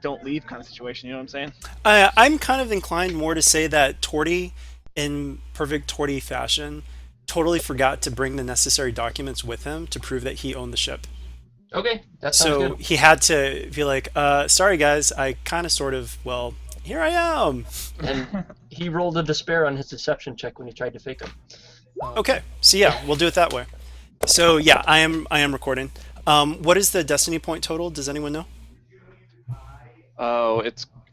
don't leave kind of situation. You know what I'm saying? I'm kind of inclined more to say that Torty, in perfect Torty fashion, totally forgot to bring the necessary documents with him to prove that he owned the ship. Okay, that sounds So good. he had to be like, sorry guys, I kind of sort of, well, here I am. And he rolled a despair on his deception check when he tried to fake him. Okay, so yeah, we'll do it that way. So yeah, I am recording. What is the destiny point total? Does anyone know? Oh,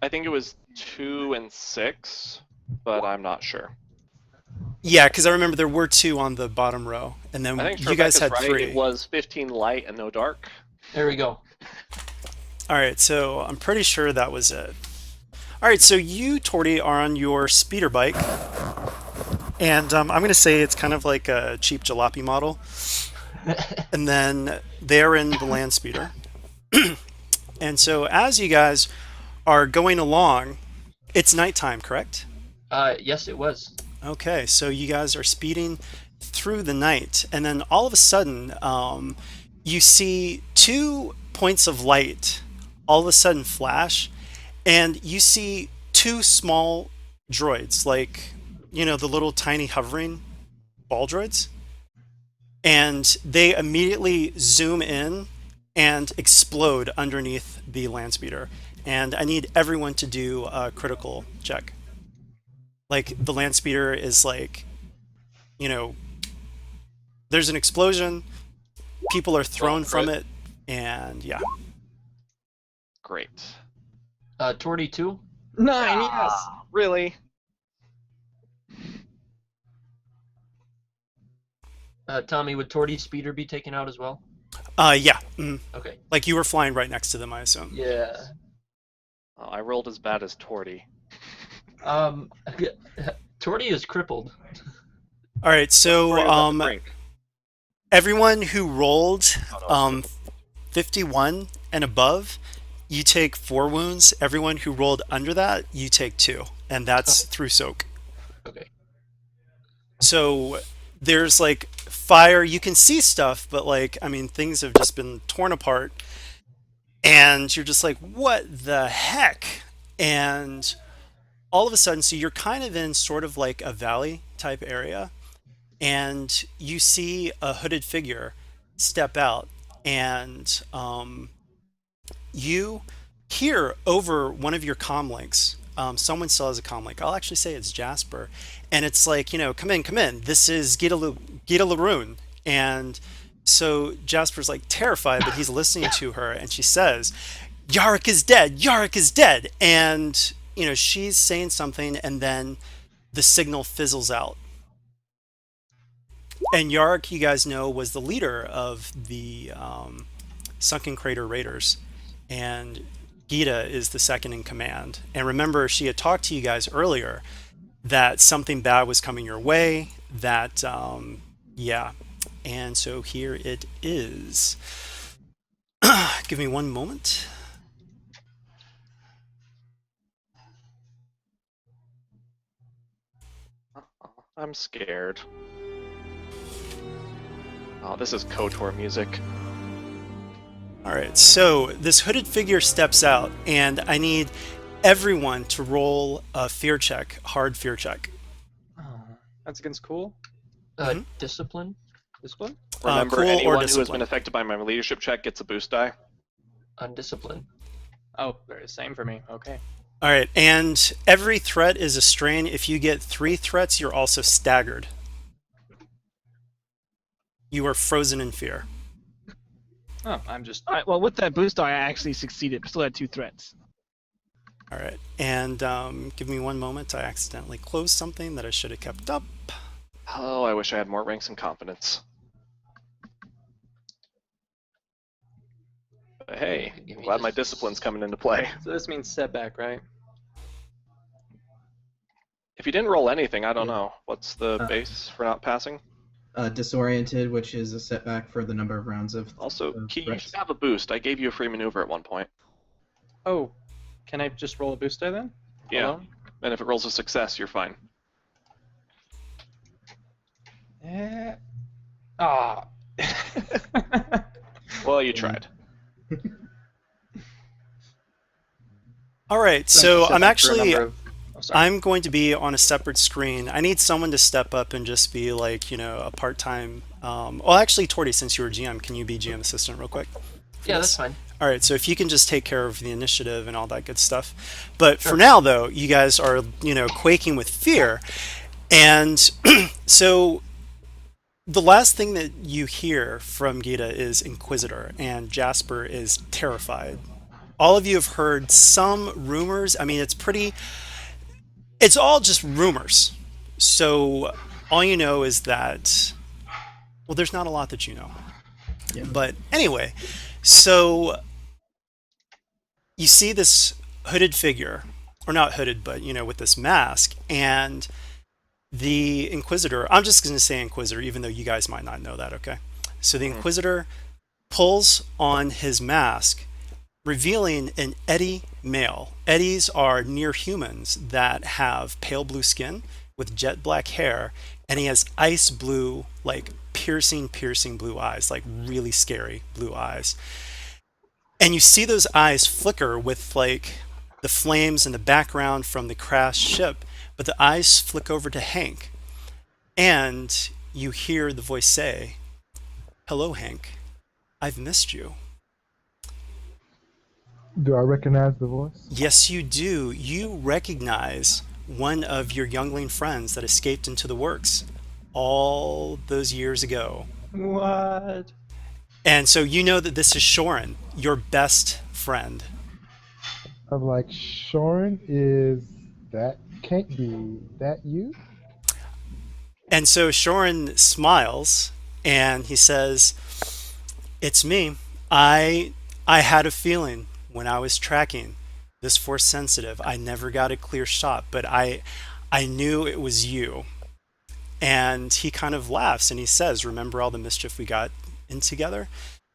I think it was 2 and 6, but I'm not sure. Yeah, because I remember there were two on the bottom row, and I then think you guys Rebecca's had right. three. It was 15 light and no dark. There we go. All right, so I'm pretty sure that was it. All right, so you, Torty, are on your speeder bike, and I'm going to say it's kind of like a cheap jalopy model, and then they're in the land speeder. And so as you guys are going along, it's nighttime, correct? Yes, it was. Okay, so you guys are speeding through the night, and then all of a sudden, you see 2 points of light all of a sudden flash, and you see two small droids, like, the little tiny hovering ball droids, and they immediately zoom in and explode underneath the land speeder. And I need everyone to do a critical check. Like, the land speeder is like, you know, there's an explosion, people are thrown from it, and yeah. Great. Torty 2. 9, yes. Really? Tommy, would Torty's speeder be taken out as well? Yeah. Okay. Like, you were flying right next to them, I assume. Yeah. Oh, I rolled as bad as Torty. Torty is crippled. All right, so Torty was at the brink. everyone who rolled Oh, no. 51 and above, you take 4 wounds. Everyone who rolled under that, you take 2, and that's through soak. Okay. So there's like fire. You can see stuff, but like, I mean, things have just been torn apart, and you're just like, what the heck? And all of a sudden, so you're kind of in sort of like a valley type area, and you see a hooded figure step out, and you hear over one of your comm links. Someone still has a comm link. I'll actually say it's Jasper, and it's like, come in, come in. This is Gita Laroon, and so Jasper's like terrified, but he's listening to her, and she says, "Yarick is dead. Yarick is dead," and she's saying something, and then the signal fizzles out. And Yarick, you guys know, was the leader of the Sunken Crater Raiders, and Gita is the second in command. And remember, she had talked to you guys earlier that something bad was coming your way, that, yeah. And so here it is. Give me one moment. I'm scared. Oh, this is KOTOR music. All right, so this hooded figure steps out, and I need everyone to roll a fear check, hard fear check. Oh, that's against cool. Discipline. Discipline? Remember, cool or anyone who has discipline? been affected by my leadership check gets a boost die. Undisciplined. Oh, very same for me. Okay. All right, and every threat is a strain. If you get 3 threats, you're also staggered. You are frozen in fear. Oh, well, with that boost die, I actually succeeded. Still had 2 threats. All right, and give me one moment. I accidentally closed something that I should have kept up. Oh, I wish I had more ranks and confidence. But hey, Give me glad my just- discipline's coming into play. So this means setback, right? If you didn't roll anything, I don't Yeah. know. What's the base for not passing? Disoriented, which is a setback for the number of rounds of. Also, Key, you threats. should have a boost. I gave you a free maneuver at one point. Oh, can I just roll a boost die then? Yeah. Alone? And if it rolls a success, you're fine. Yeah. Ah. Well, you tried. All right, So so I'm set for a actually number of. Oh, sorry. I'm going to be on a separate screen. I need someone to step up and just be like, a part-time. Well, actually, Torty, since you were GM, can you be GM assistant real quick for Yeah, this? that's fine. All right, so if you can just take care of the initiative and all that good stuff. But for Sure. now, though, you guys are, quaking with fear. And so the last thing that you hear from Gita is Inquisitor, and Jasper is terrified. All of you have heard some rumors. I mean, it's all just rumors. So all you know is that, well, there's not a lot that you know. Yeah. But anyway, so you see this hooded figure, or not hooded, but with this mask, and the Inquisitor, I'm just going to say Inquisitor, even though you guys might not know that, okay? So the Inquisitor pulls on his mask, revealing an Eddy male. Eddies are near humans that have pale blue skin with jet black hair, and he has ice blue, like piercing blue eyes, like really scary blue eyes. And you see those eyes flicker with like the flames in the background from the crashed ship, but the eyes flick over to Hank, and you hear the voice say, "Hello, Hank. I've missed you." Do I recognize the voice? Yes, you do. You recognize one of your youngling friends that escaped into the works all those years ago. What? And so you know that this is Shorin, your best friend. I'm like, Shorin, that can't be that you? And so Shorin smiles and he says, "It's me. I had a feeling when I was tracking this force sensitive. I never got a clear shot, but I knew it was you." And he kind of laughs and he says, "Remember all the mischief we got in together?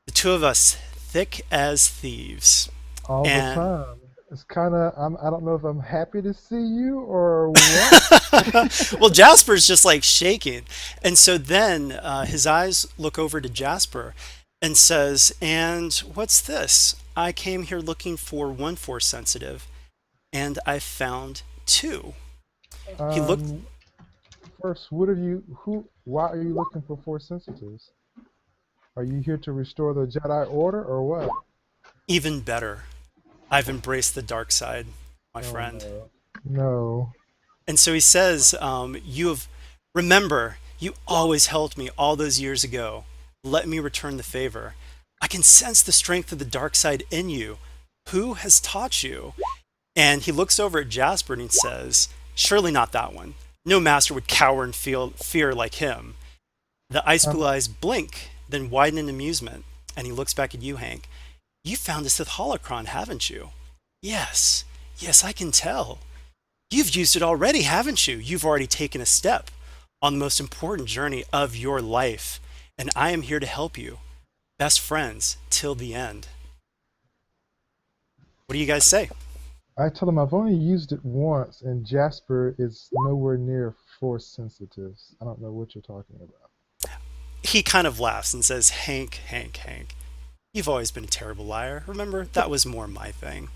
The two of us, thick as thieves." All And- the time. It's kind of, I don't know if I'm happy to see you or what. Well, Jasper's just like shaking. And so then his eyes look over to Jasper and says, "And what's this? I came here looking for one force sensitive, and I found two." He looked. First, why are you looking for Force Sensitives? Are you here to restore the Jedi Order or what? Even better. I've embraced the dark side, my friend. No. And so he says, remember, you always helped me all those years ago. Let me return the favor. I can sense the strength of the dark side in you. Who has taught you? And he looks over at Jasper and he says, "Surely not that one. No master would cower and feel fear like him." The ice blue eyes blink, then widen in amusement. And he looks back at you, Hank. "You found a Sith holocron, haven't you?" Yes, I can tell. You've used it already, haven't you? You've already taken a step on the most important journey of your life. And I am here to help you. Best friends till the end. What do you guys say? I told him I've only used it once, and Jasper is nowhere near Force Sensitives. I don't know what you're talking about. He kind of laughs and says, Hank, you've always been a terrible liar. Remember, that was more my thing.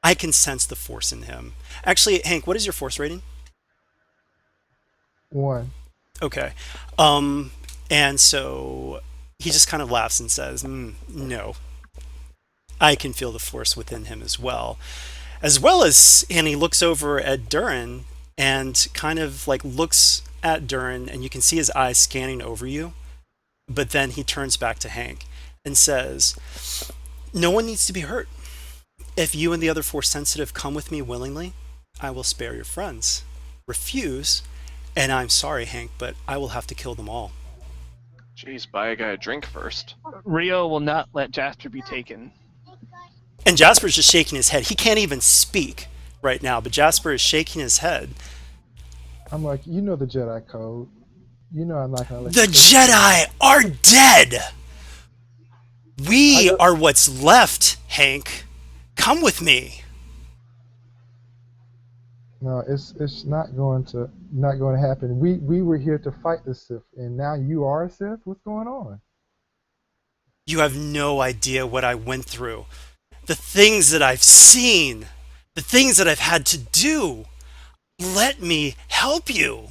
I can sense the force in him. Actually, Hank, what is your force rating? 1. Okay. And so he just kind of laughs and says, no. I can feel the force within him as well. And he looks over at Durin and kind of like looks at Durin, and you can see his eyes scanning over you. But then he turns back to Hank and says, "No one needs to be hurt. If you and the other Force sensitive come with me willingly, I will spare your friends. Refuse, and I'm sorry, Hank, but I will have to kill them all." Jeez, buy a guy a drink first. Rio will not let Jasper be taken. And Jasper's just shaking his head. He can't even speak right now, but Jasper is shaking his head. I'm like, you know the Jedi code. You know I'm not going to let The you Jedi are dead! We are what's left, Hank. Come with me. No, it's not going to happen. We were here to fight the Sith, and now you are a Sith? What's going on? You have no idea what I went through. The things that I've seen. the things that I've had to do. Let me help you.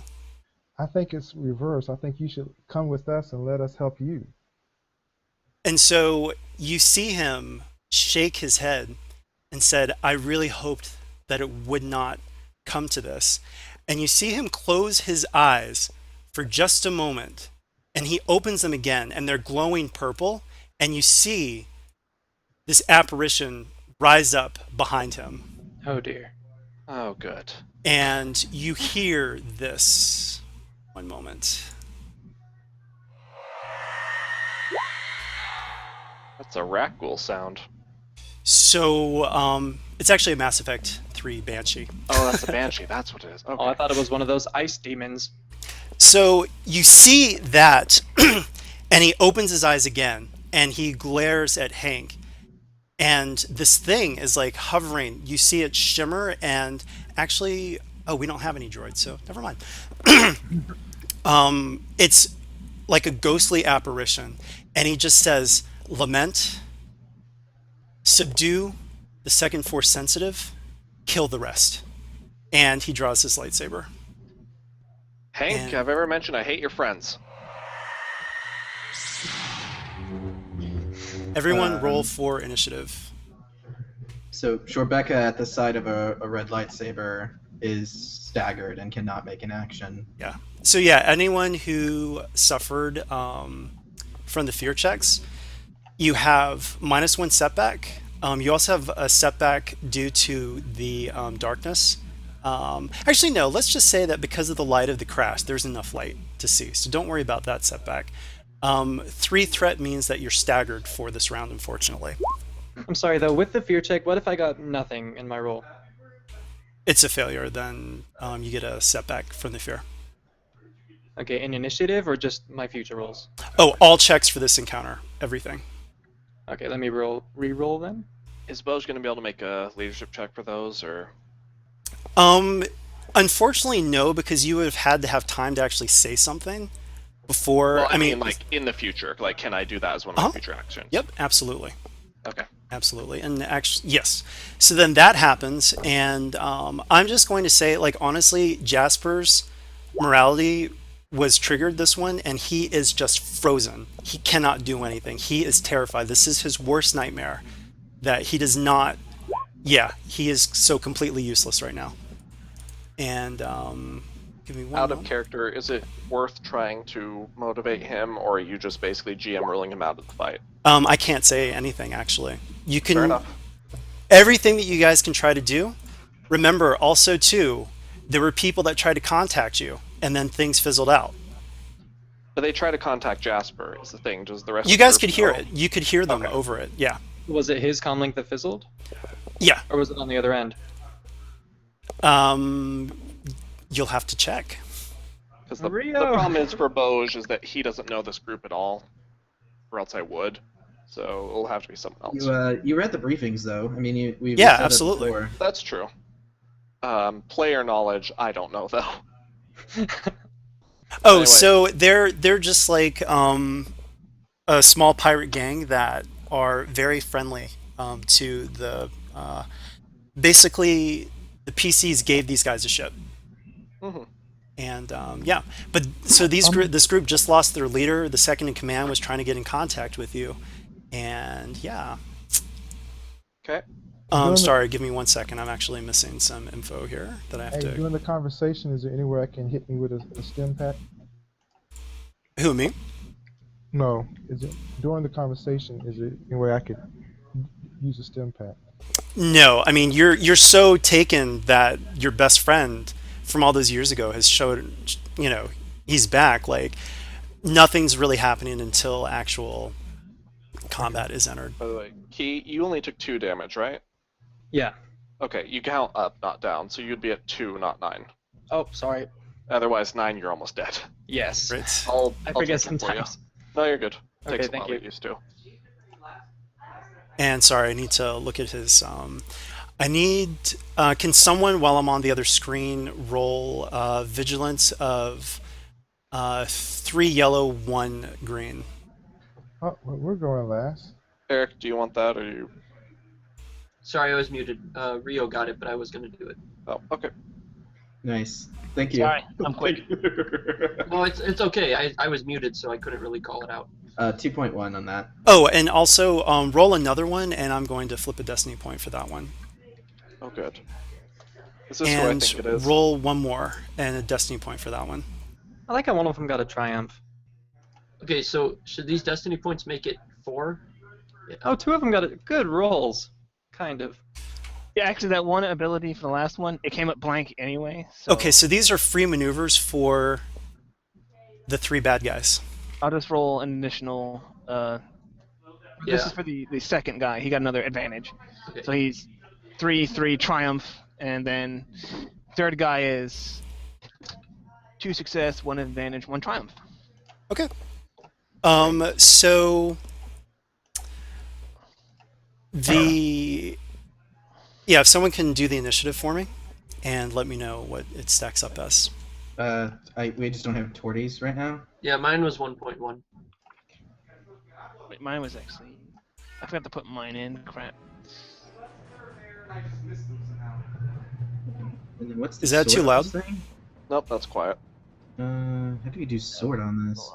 I think it's reverse. I think you should come with us and let us help you. And so you see him shake his head and said, I really hoped that it would not come to this. And you see him close his eyes for just a moment, and he opens them again, and they're glowing purple, and you see this apparition rise up behind him. Oh dear. Oh, good. And you hear this. One moment. That's a Rakghoul sound. So, it's actually a Mass Effect 3 Banshee. Oh, that's a Banshee. That's what it is. Okay. Oh, I thought it was one of those ice demons. So you see that, and he opens his eyes again, and he glares at Hank. And this thing is like hovering. You see it shimmer, and actually, oh, we don't have any droids, so never mind. It's like a ghostly apparition, and he just says, lament, subdue the second force sensitive, kill the rest. And he draws his lightsaber. Hank, And- have I ever mentioned I hate your friends? Everyone roll for initiative. So Shorebecca at the side of a red lightsaber is staggered and cannot make an action. Yeah. So yeah, anyone who suffered from the fear checks, you have -1 setback. You also have a setback due to the darkness. Actually, no. Let's just say that because of the light of the crash, there's enough light to see. So don't worry about that setback. 3 threat means that you're staggered for this round, unfortunately. I'm sorry though, with the fear check, what if I got nothing in my roll? It's a failure, then you get a setback from the fear. Okay, in initiative or just my future rolls? Oh, all checks for this encounter. Everything. Okay, let me re-roll then. Is Bo's going to be able to make a leadership check for those, or? Unfortunately, no, because you would have had to have time to actually say something before. Well, I mean, like in the future. Like, can I do that as one of my future actions? Yep, absolutely. Okay. Absolutely. And actually, yes. So then that happens, and I'm just going to say, like, honestly, Jasper's morality was triggered this one, and he is just frozen. He cannot do anything. He is terrified. This is his worst nightmare, that he does not. Yeah, he is so completely useless right now. And give me one Out of moment. character, is it worth trying to motivate him, or are you just basically GM ruling him out of the fight? I can't say anything, actually. You Fair can enough. everything that you guys can try to do. Remember also too, there were people that tried to contact you, and then things fizzled out. But they try to contact Jasper, is the thing. Does the rest You of the guys group could hear know? it. You could hear them Okay. over it. Yeah. Was it his comlink that fizzled? Yeah. Or was it on the other end? You'll have to check. Because the Rio! problem is for Boj is that he doesn't know this group at all, or else I would. So it'll have to be someone else. You read the briefings though. I mean, we've Yeah, said it absolutely. before. That's true. Player knowledge, I don't know though. Oh, Anyway. so they're just like a small pirate gang that are very friendly to the basically the PCs gave these guys a ship. Mhm. And yeah, but so this group just lost their leader. The second in command was trying to get in contact with you, and yeah. Okay. Sorry, give me 1 second. I'm actually missing some info here that I have Hey, to. during the conversation, is there anywhere I can hit me with a stim pack? Who, me? No. Is it during the conversation? Is there anywhere I could use a stim pack? No, I mean you're so taken that your best friend from all those years ago has showed, he's back. Like nothing's really happening until actual combat is entered. By the way, Key, you only took 2 damage, right? Yeah. Okay, you count up, not down, so you'd be at 2, not 9. Oh, sorry. Otherwise, 9, you're almost dead. Yes. Right. I'll I take forget it for you. sometimes. No, you're good. Okay, Takes a thank while you. to get used to. And sorry, I need to look at his. I need. Can someone, while I'm on the other screen, roll vigilance of 3 yellow, 1 green? Oh, we're going last. Eric, do you want that, or you? Sorry, I was muted. Rio got it, but I was gonna do it. Oh, okay. Nice. Thank you. Sorry, I'm quick. No, it's okay. I was muted, so I couldn't really call it out. 2.1 on that. Oh, and also roll another one, and I'm going to flip a destiny point for that one. Oh, good. This is who I And think it is. roll one more and a destiny point for that one. I like how one of them got a triumph. Okay, so should these destiny points make it 4? Oh, 2 of them got it. Good rolls. Kind of. Yeah, actually, that one ability for the last one, it came up blank anyway. So Okay, so these are free maneuvers for the 3 bad guys. I'll just roll an additional. This Yeah. is for the second guy. He got another advantage. Okay. So he's 3 triumph, and then third guy is 2 success, 1 advantage, 1 triumph. Okay. So the if someone can do the initiative for me and let me know what it stacks up as. We just don't have torties right now. Yeah, mine was 1.1. Wait, mine was actually. I forgot to put mine in. Crap. And then what's the Is that sword too on loud? this thing? Nope, that's quiet. How do you do sword on this?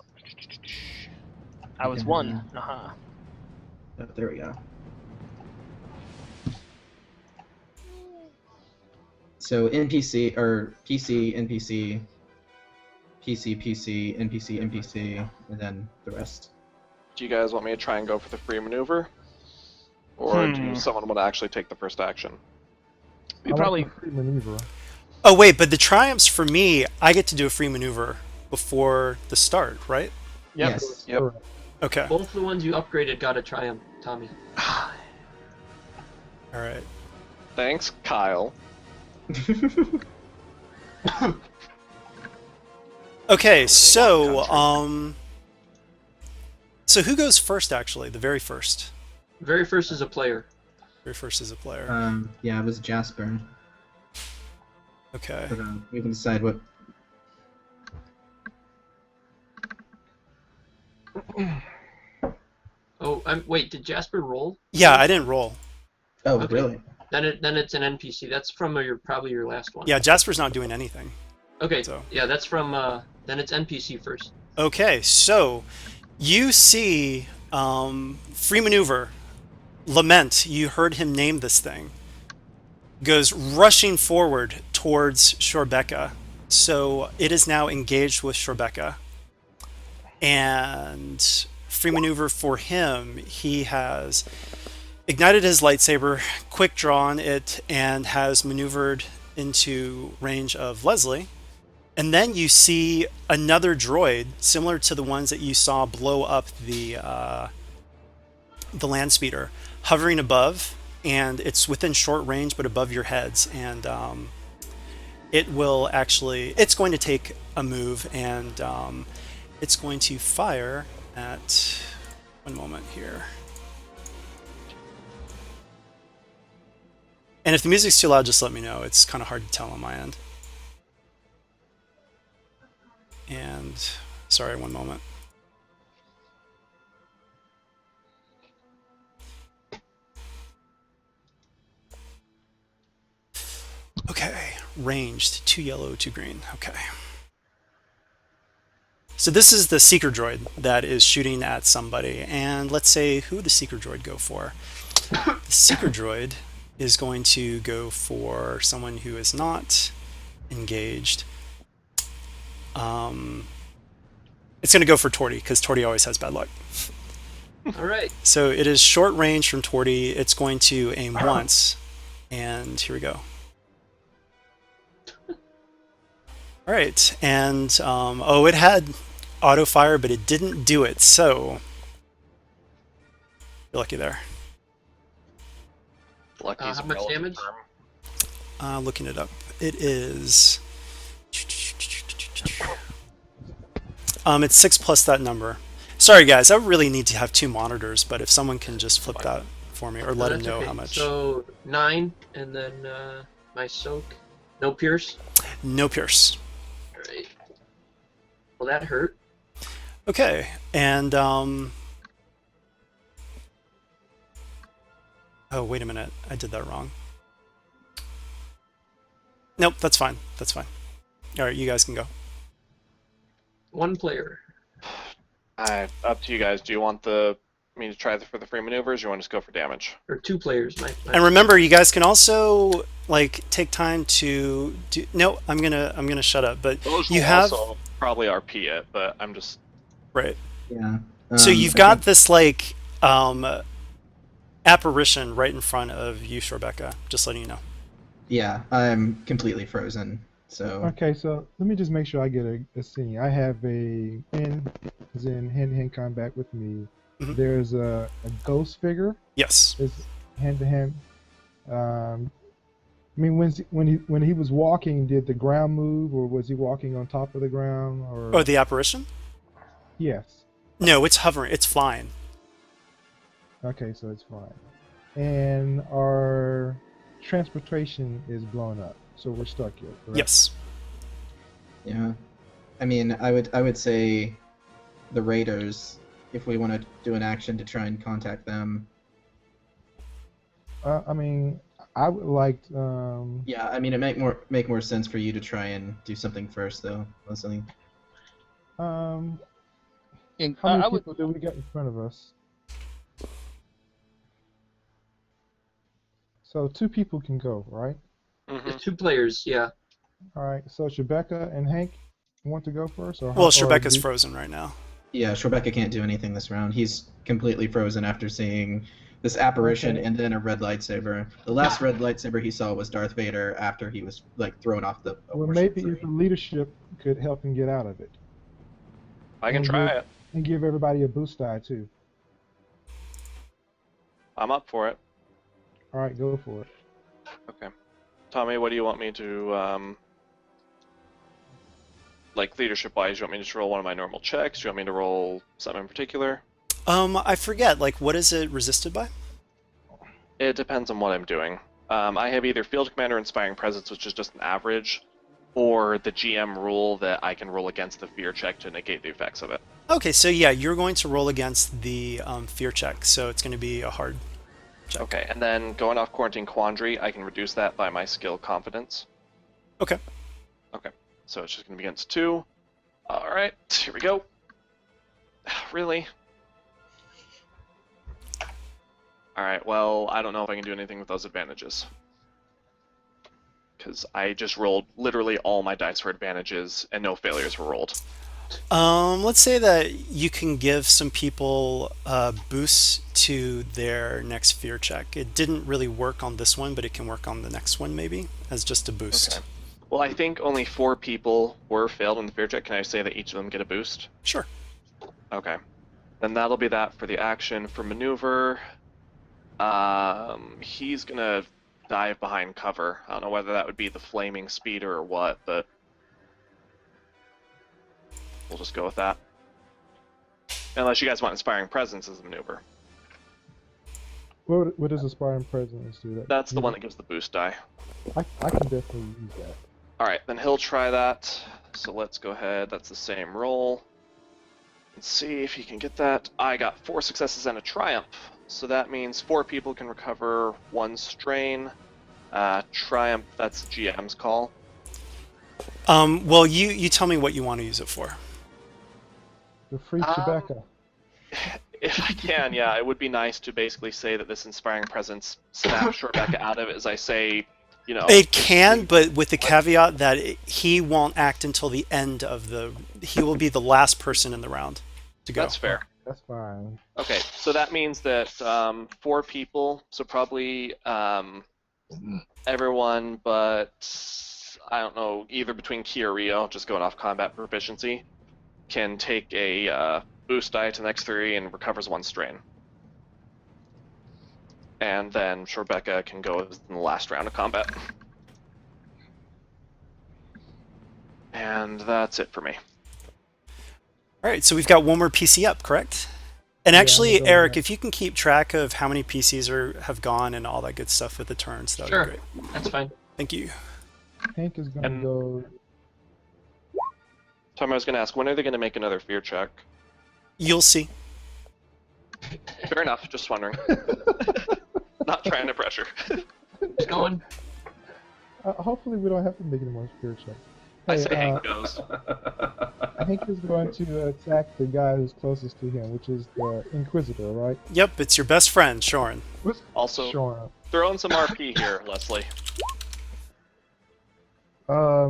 I was Okay. 1. Uh-huh. Oh, there we go. So NPC or PC, NPC, PC, PC, NPC, NPC, and then the rest. Do you guys want me to try and go for the free maneuver? Or do Hmm. someone want to actually take the first action? We I probably. like the free maneuver. Oh wait, but the triumphs for me, I get to do a free maneuver before the start, right? Yep. Yes. Yep. Okay. Both the ones you upgraded got a triumph, Tommy. All right. Thanks, Kyle. Okay, so so who goes first actually? The very first. Very first is a player. Very first is a player. Yeah, it was Jasper. Okay. But, we can decide what. Oh, wait, did Jasper roll? Yeah, I didn't roll. Oh, Okay. really? Then it's an NPC. That's from probably your last one. Yeah, Jasper's not doing anything. Okay. So. Yeah, that's from then it's NPC first. Okay, so you see free maneuver. Lament, you heard him name this thing. Goes rushing forward towards Shorebecca. So it is now engaged with Shorebecca. And free maneuver for him, he has ignited his lightsaber, quick drawn it, and has maneuvered into range of Leslie. And then you see another droid, similar to the ones that you saw blow up the land speeder, hovering above, and it's within short range but above your heads. And it's going to take a move, and it's going to fire at, one moment here. And if the music's too loud, just let me know. It's kind of hard to tell on my end. And sorry, one moment. Okay, ranged, 2 yellow, 2 green. Okay. So this is the seeker droid that is shooting at somebody, and let's say who the seeker droid go for. The seeker droid is going to go for someone who is not engaged. It's going to go for Torty, because Torty always has bad luck. All right. So it is short range from Torty. It's going to aim once, and here we go. All right, and it had auto fire, but it didn't do it. So you're lucky there. Lucky's How a much relative damage? term. Looking it up, it is. It's 6 plus that number. Sorry, guys, I really need to have 2 monitors, but if someone can just flip that for me or let him That's know okay. how much. So 9, and then my soak. No pierce. No pierce. All right. Well, that hurt. Okay, and Oh, wait a minute. I did that wrong. Nope, that's fine. That's fine. All right, you guys can go. One player. Up to you guys. Do you want me to try for the free maneuvers, or you want to just go for damage? Or two players. And remember, you guys can also like take time to do. No, I'm gonna shut up. But Those you will have also probably RP it, but I'm just right. Yeah. So you've I got think- this like apparition right in front of you, Rebecca. Just letting you know. Yeah, I'm completely frozen. So Okay, so let me just make sure I get a scene. I have a friend who's in hand-to-hand combat with me. Mhm. There's a ghost figure. Yes. It's hand-to-hand. I mean, when he was walking, did the ground move, or was he walking on top of the ground? Or Oh, the apparition? yes. No, it's hovering. It's flying. Okay, so it's fine. And our transportation is blown up, so we're stuck here. Correct? Yes. yeah, I mean, I would say the raiders, if we want to do an action to try and contact them. I mean, I would like. Yeah, I mean, it make more sense for you to try and do something first, though, Leslie. How I many would- people do we got in front of us? So 2 people can go, right? Mhm. Two players, yeah. All right. So Rebecca and Hank want to go first, or Well, or Rebecca's do- frozen right now. Yeah, Rebecca can't do anything this round. He's completely frozen after seeing this apparition Okay. and then a red lightsaber. The last red lightsaber he saw was Darth Vader after he was like thrown off the. Well, worship maybe if tree. the leadership could help him get out of it, I can And try you- it. and give everybody a boost die too. I'm up for it. All right, go for it. Okay. Tommy, what do you want me to, like leadership-wise, you want me to just roll one of my normal checks? Do you want me to roll something in particular? I forget. Like, what is it resisted by? It depends on what I'm doing. I have either Field Commander Inspiring Presence, which is just an average, or the GM rule that I can roll against the fear check to negate the effects of it. Okay, so yeah, you're going to roll against the fear check, so it's going to be a hard check. Okay, and then going off Quarantine Quandary, I can reduce that by my skill Confidence. Okay. Okay, so it's just going to be against 2. Alright, here we go. Really? Alright, well, I don't know if I can do anything with those advantages. Because I just rolled literally all my dice for advantages, and no failures were rolled. Let's say that you can give some people boosts to their next fear check. It didn't really work on this one, but it can work on the next one maybe as just a boost. Okay. Well, I think only 4 people were failed in the fear check. Can I say that each of them get a boost? Sure. Okay. Then that'll be that for the action. For maneuver, he's gonna dive behind cover. I don't know whether that would be the flaming speeder or what, but we'll just go with that. Unless you guys want Inspiring Presence as a maneuver. What does Aspiring Presence do? That's the one that gives the boost die. I can definitely use that. Alright, then he'll try that. So let's go ahead. That's the same roll. Let's see if he can get that. I got 4 successes and a triumph. So that means 4 people can recover 1 strain. Triumph, that's GM's call. Well, you tell me what you want to use it for. The free Um, Rebecca. If I can, yeah, it would be nice to basically say that this Inspiring Presence snaps Rebecca out of it, as I say, you know. It can, but with the caveat that he won't act until the end of the. He will be the last person in the round to go. That's fair. That's fine. Okay, so that means that 4 people, so probably everyone but, I don't know, either between Ki or Rio, just going off combat proficiency, can take a boost die to the next 3 and recovers 1 strain. And then Rebecca can go in the last round of combat. And that's it for me. All right, so we've got one more PC up, correct? And Yeah, actually, I'm gonna- Eric, if you can keep track of how many PCs have gone and all that good stuff with the turns, that would Sure. be great. That's fine. Thank you. Hank is gonna And- go. Tom, I was going to ask, when are they going to make another fear check? You'll see. Fair enough, just wondering. Not trying to pressure. It's going. Hopefully we don't have to make any more spirit checks. I Hey, say Hank goes. Hank is going to attack the guy who's closest to him, which is the Inquisitor, right? Yep, it's your best friend, Shorin. What's Also, showing up? throw in some RP here, Leslie. I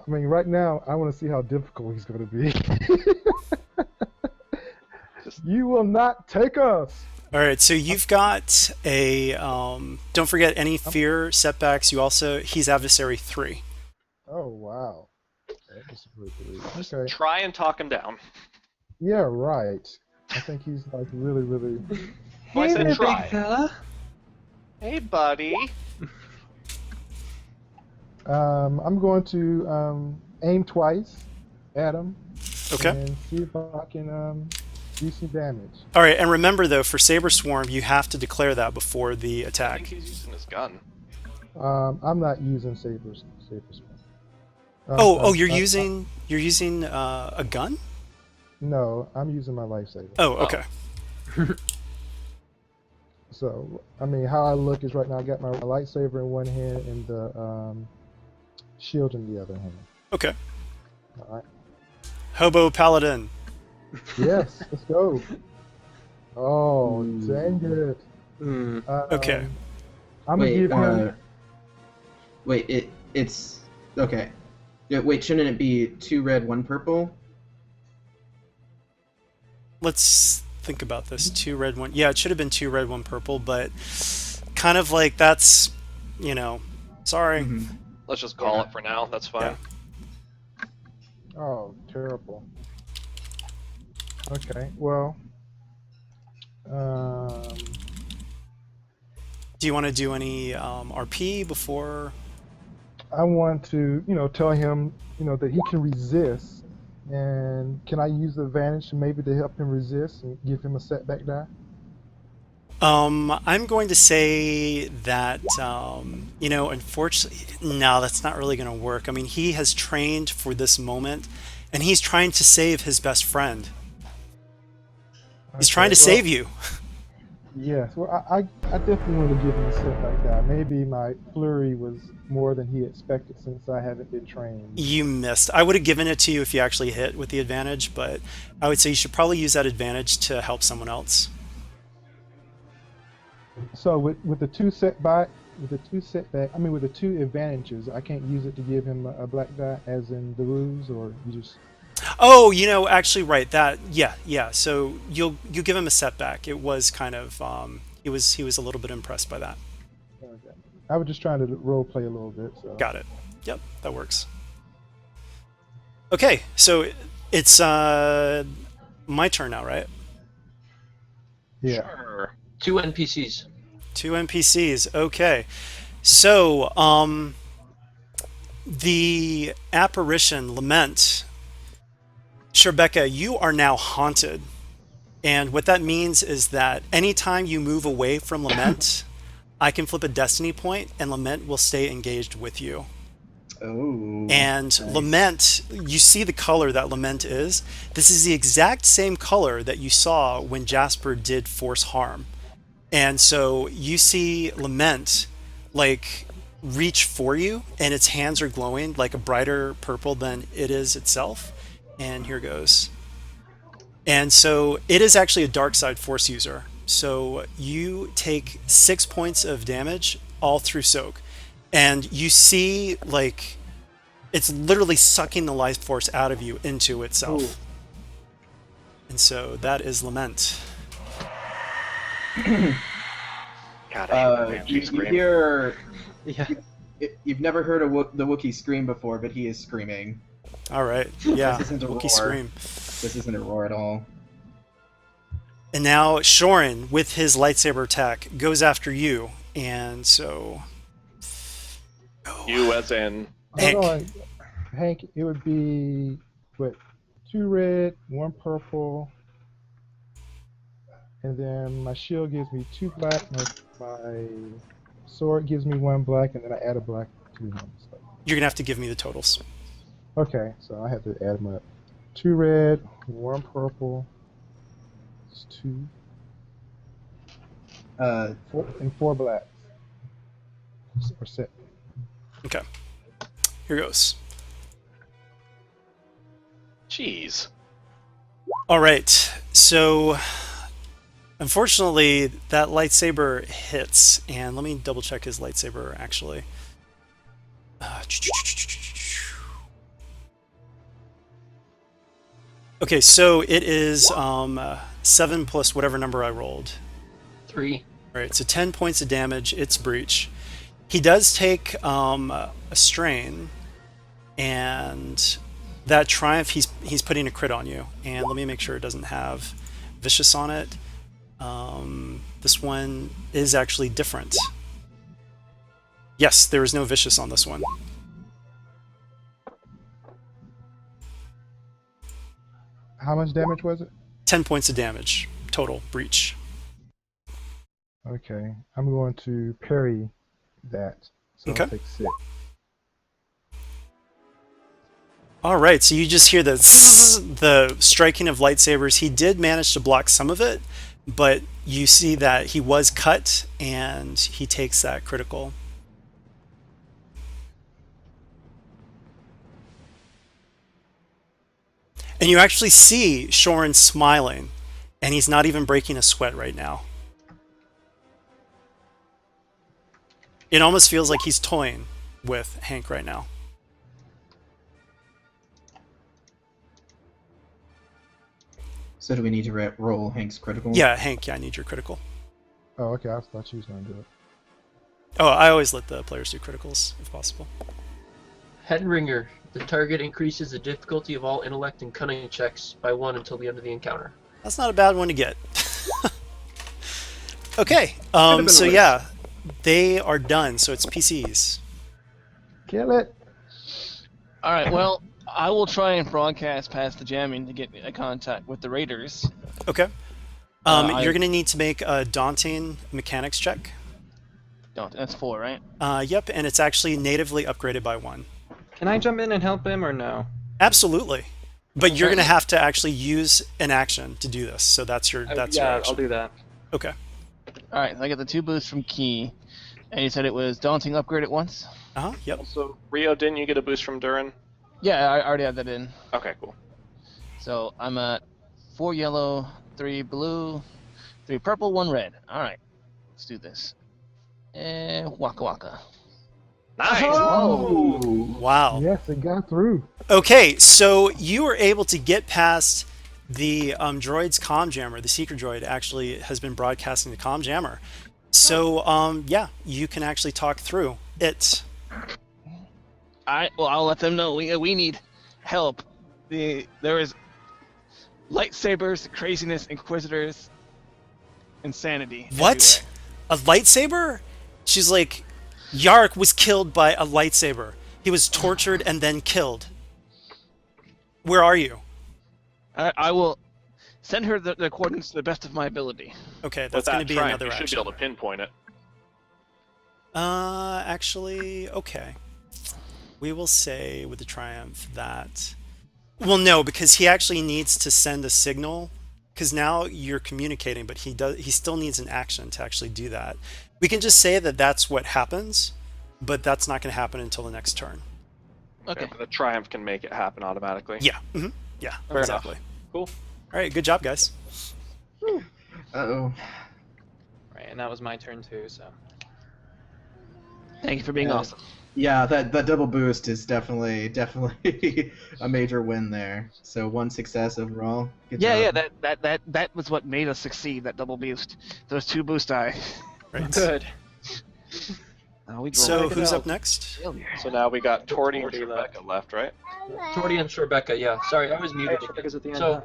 mean, right now, I want to see how difficult he's going to be. You will not take us. All right, so you've got a. Don't forget any fear setbacks. He's adversary 3. Oh, wow. That was really good. Just Okay. try and talk him down. Yeah, right. I think he's like really, really. Well, I said Hey, try. big fella. Hey, buddy. I'm going to aim twice at him. Okay. And see if I can do some damage. All right, and remember though, for Saber Swarm, you have to declare that before the I think attack. he's using his gun. I'm not using sabers. You're using a gun? No, I'm using my lightsaber. Oh, okay. So, I mean, how I look is right now I got my lightsaber in one hand and the shield in the other hand. Okay. All right. Hobo Paladin. Yes, let's go. Oh, dang it. Okay. I'm gonna give him. It's okay. Yeah, wait, shouldn't it be 2 red, 1 purple? Let's think about this. 2 red, 1. Yeah, it should have been 2 red, 1 purple, but kind of like that's, sorry. Mm-hmm. Let's just call it for now. That's fine. Oh, terrible. Okay, well. Do you want to do any RP before? I want to, tell him, that he can resist, and can I use the advantage maybe to help him resist and give him a setback die? I'm going to say that, unfortunately, no, that's not really going to work. I mean, he has trained for this moment, and he's trying to save his best friend. He's trying to save you. Yes, well, I definitely want to give him a setback die. Maybe my flurry was more than he expected since I haven't been trained. You missed. I would have given it to you if you actually hit with the advantage, but I would say you should probably use that advantage to help someone else. So with the two setback, with the 2 advantages, I can't use it to give him a black die, as in the rules, or you just. Oh, actually, right. That, yeah. So you'll give him a setback. It was kind of he was a little bit impressed by that. Okay. I was just trying to role play a little bit. So. Got it. Yep, that works. Okay, so it's my turn now, right? Yeah. Sure. 2 NPCs. 2 NPCs. Okay, so the apparition Lament. Sherbecca, you are now haunted. And what that means is that anytime you move away from Lament, I can flip a destiny point and Lament will stay engaged with you. Oh. And nice. Lament, you see the color that Lament is. This is the exact same color that you saw when Jasper did force harm. And so you see Lament reach for you, and its hands are glowing like a brighter purple than it is itself. And here goes. And so it is actually a dark side force user. So you take 6 points of damage all through soak. And you see it's literally sucking the life force out of you into itself. Ooh. And so that is Lament. God, you hear... Yeah. You've never heard the Wookiee scream before, but he is screaming. All right. Yeah. This isn't a Wookiee roar. scream. This isn't a roar at all. And now Shorin, with his lightsaber attack, goes after you. And so... You as in... Hank. Hold on. Hank, it would be, 2 red, 1 purple, and then my shield gives me 2 black, my sword gives me 1 black, and then I add a black to him. So. You're going to have to give me the totals. Okay, so I have to add them up. 2 red, 1 purple, it's 2. Four blacks. Or set. Okay. Here goes. Jeez. All right. So, unfortunately, that lightsaber hits, and let me double check his lightsaber actually. Okay, so it is 7 plus whatever number I rolled. 3. All right, so 10 points of damage. It's breach. He does take a strain, and that triumph, he's putting a crit on you. And let me make sure it doesn't have vicious on it. This one is actually different. Yes, there is no vicious on this one. How much damage was it? 10 points of damage total breach. Okay, I'm going to parry that. So Okay. I'll take 6. All right, so you just hear the zzz, the striking of lightsabers. He did manage to block some of it, but you see that he was cut, and he takes that critical. And you actually see Shorin smiling, and he's not even breaking a sweat right now. It almost feels like he's toying with Hank right now. So do we need to roll Hank's critical? Yeah, Hank, yeah, I need your critical. Oh, okay. I thought you was gonna do it. Oh, I always let the players do criticals if possible. Headringer. The target increases the difficulty of all intellect and cunning checks by 1 until the end of the encounter. That's not a bad one to get. Okay, been so worse. yeah, they are done. So it's PCs. Kill it. All right. Well, I will try and broadcast past the jamming to get a contact with the raiders. Okay. I- You're gonna need to make a daunting mechanics check. Don't. That's 4, right? Yep, and it's actually natively upgraded by 1. Can I jump in and help him or no? Absolutely, but you're gonna have to actually use an action to do this. So that's your your yeah, action. I'll do that. Okay. All right. So I get the 2 boosts from Key, and you said it was daunting upgrade at once. Yep. Also, Rio, didn't you get a boost from Durin? Yeah, I already had that in. Okay, cool. So I'm at 4 yellow, 3 blue, 3 purple, 1 red. All right. Let's do this. And waka waka. Nice! Oh! Wow. Yes, it got through. Okay, so you were able to get past the droid's comm jammer. The seeker droid actually has been broadcasting the comm jammer. So yeah, you can actually talk through it. I'll let them know we need help. There is lightsabers, craziness, inquisitors, insanity. What? A lightsaber? She's like, Yark was killed by a lightsaber. He was tortured and then killed. Where are you? I will send her the coordinates to the best of my ability. Okay, With that's going to that be triumph, another you should action. be able to pinpoint it. Actually, okay. We will say with the triumph that... Well, no, because he actually needs to send a signal. Because now you're communicating, but he still needs an action to actually do that. We can just say that that's what happens, but that's not going to happen until the next turn. Okay. But the triumph can make it happen automatically. Yeah. Yeah, Fair exactly. enough. Cool. All right, good job, guys. Uh-oh. Right, and that was my turn too, so. Thank you for being Yeah. awesome. Yeah, that double boost is definitely a major win there. So 1 success overall. Good Yeah, job. that was what made us succeed. That double boost, those 2 boost die. Right. Good. We So rolled who's out. up next? failure. So now we got Torty and Torty Rebecca left, right? Torty and Rebecca, yeah. Sorry, I was muted. Because at the end. So,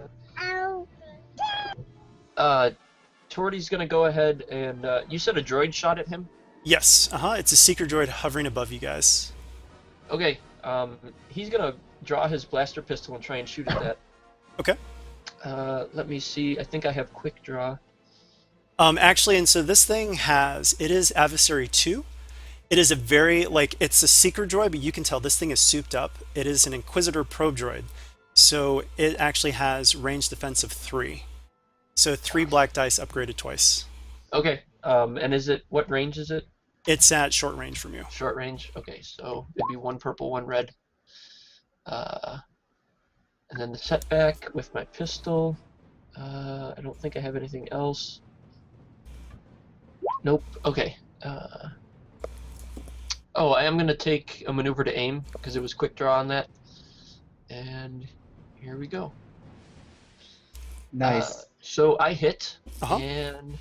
Torty's gonna go ahead and you said a droid shot at him. Yes. It's a seeker droid hovering above you guys. Okay. He's gonna draw his blaster pistol and try and shoot at that. Okay. Let me see. I think I have quick draw. Actually, and so this thing it is Adversary 2. It is a very, it's a seeker droid, but you can tell this thing is souped up. It is an Inquisitor probe droid. So it actually has range defense of 3. So 3 black dice upgraded twice. Okay. And what range is it? It's at short range from you. Short range. Okay, so it'd be 1 purple, 1 red. And then the setback with my pistol. I don't think I have anything else. Nope. Okay. Oh, I am going to take a maneuver to aim because it was quick draw on that. And here we go. Nice. So I hit, Uh-huh. and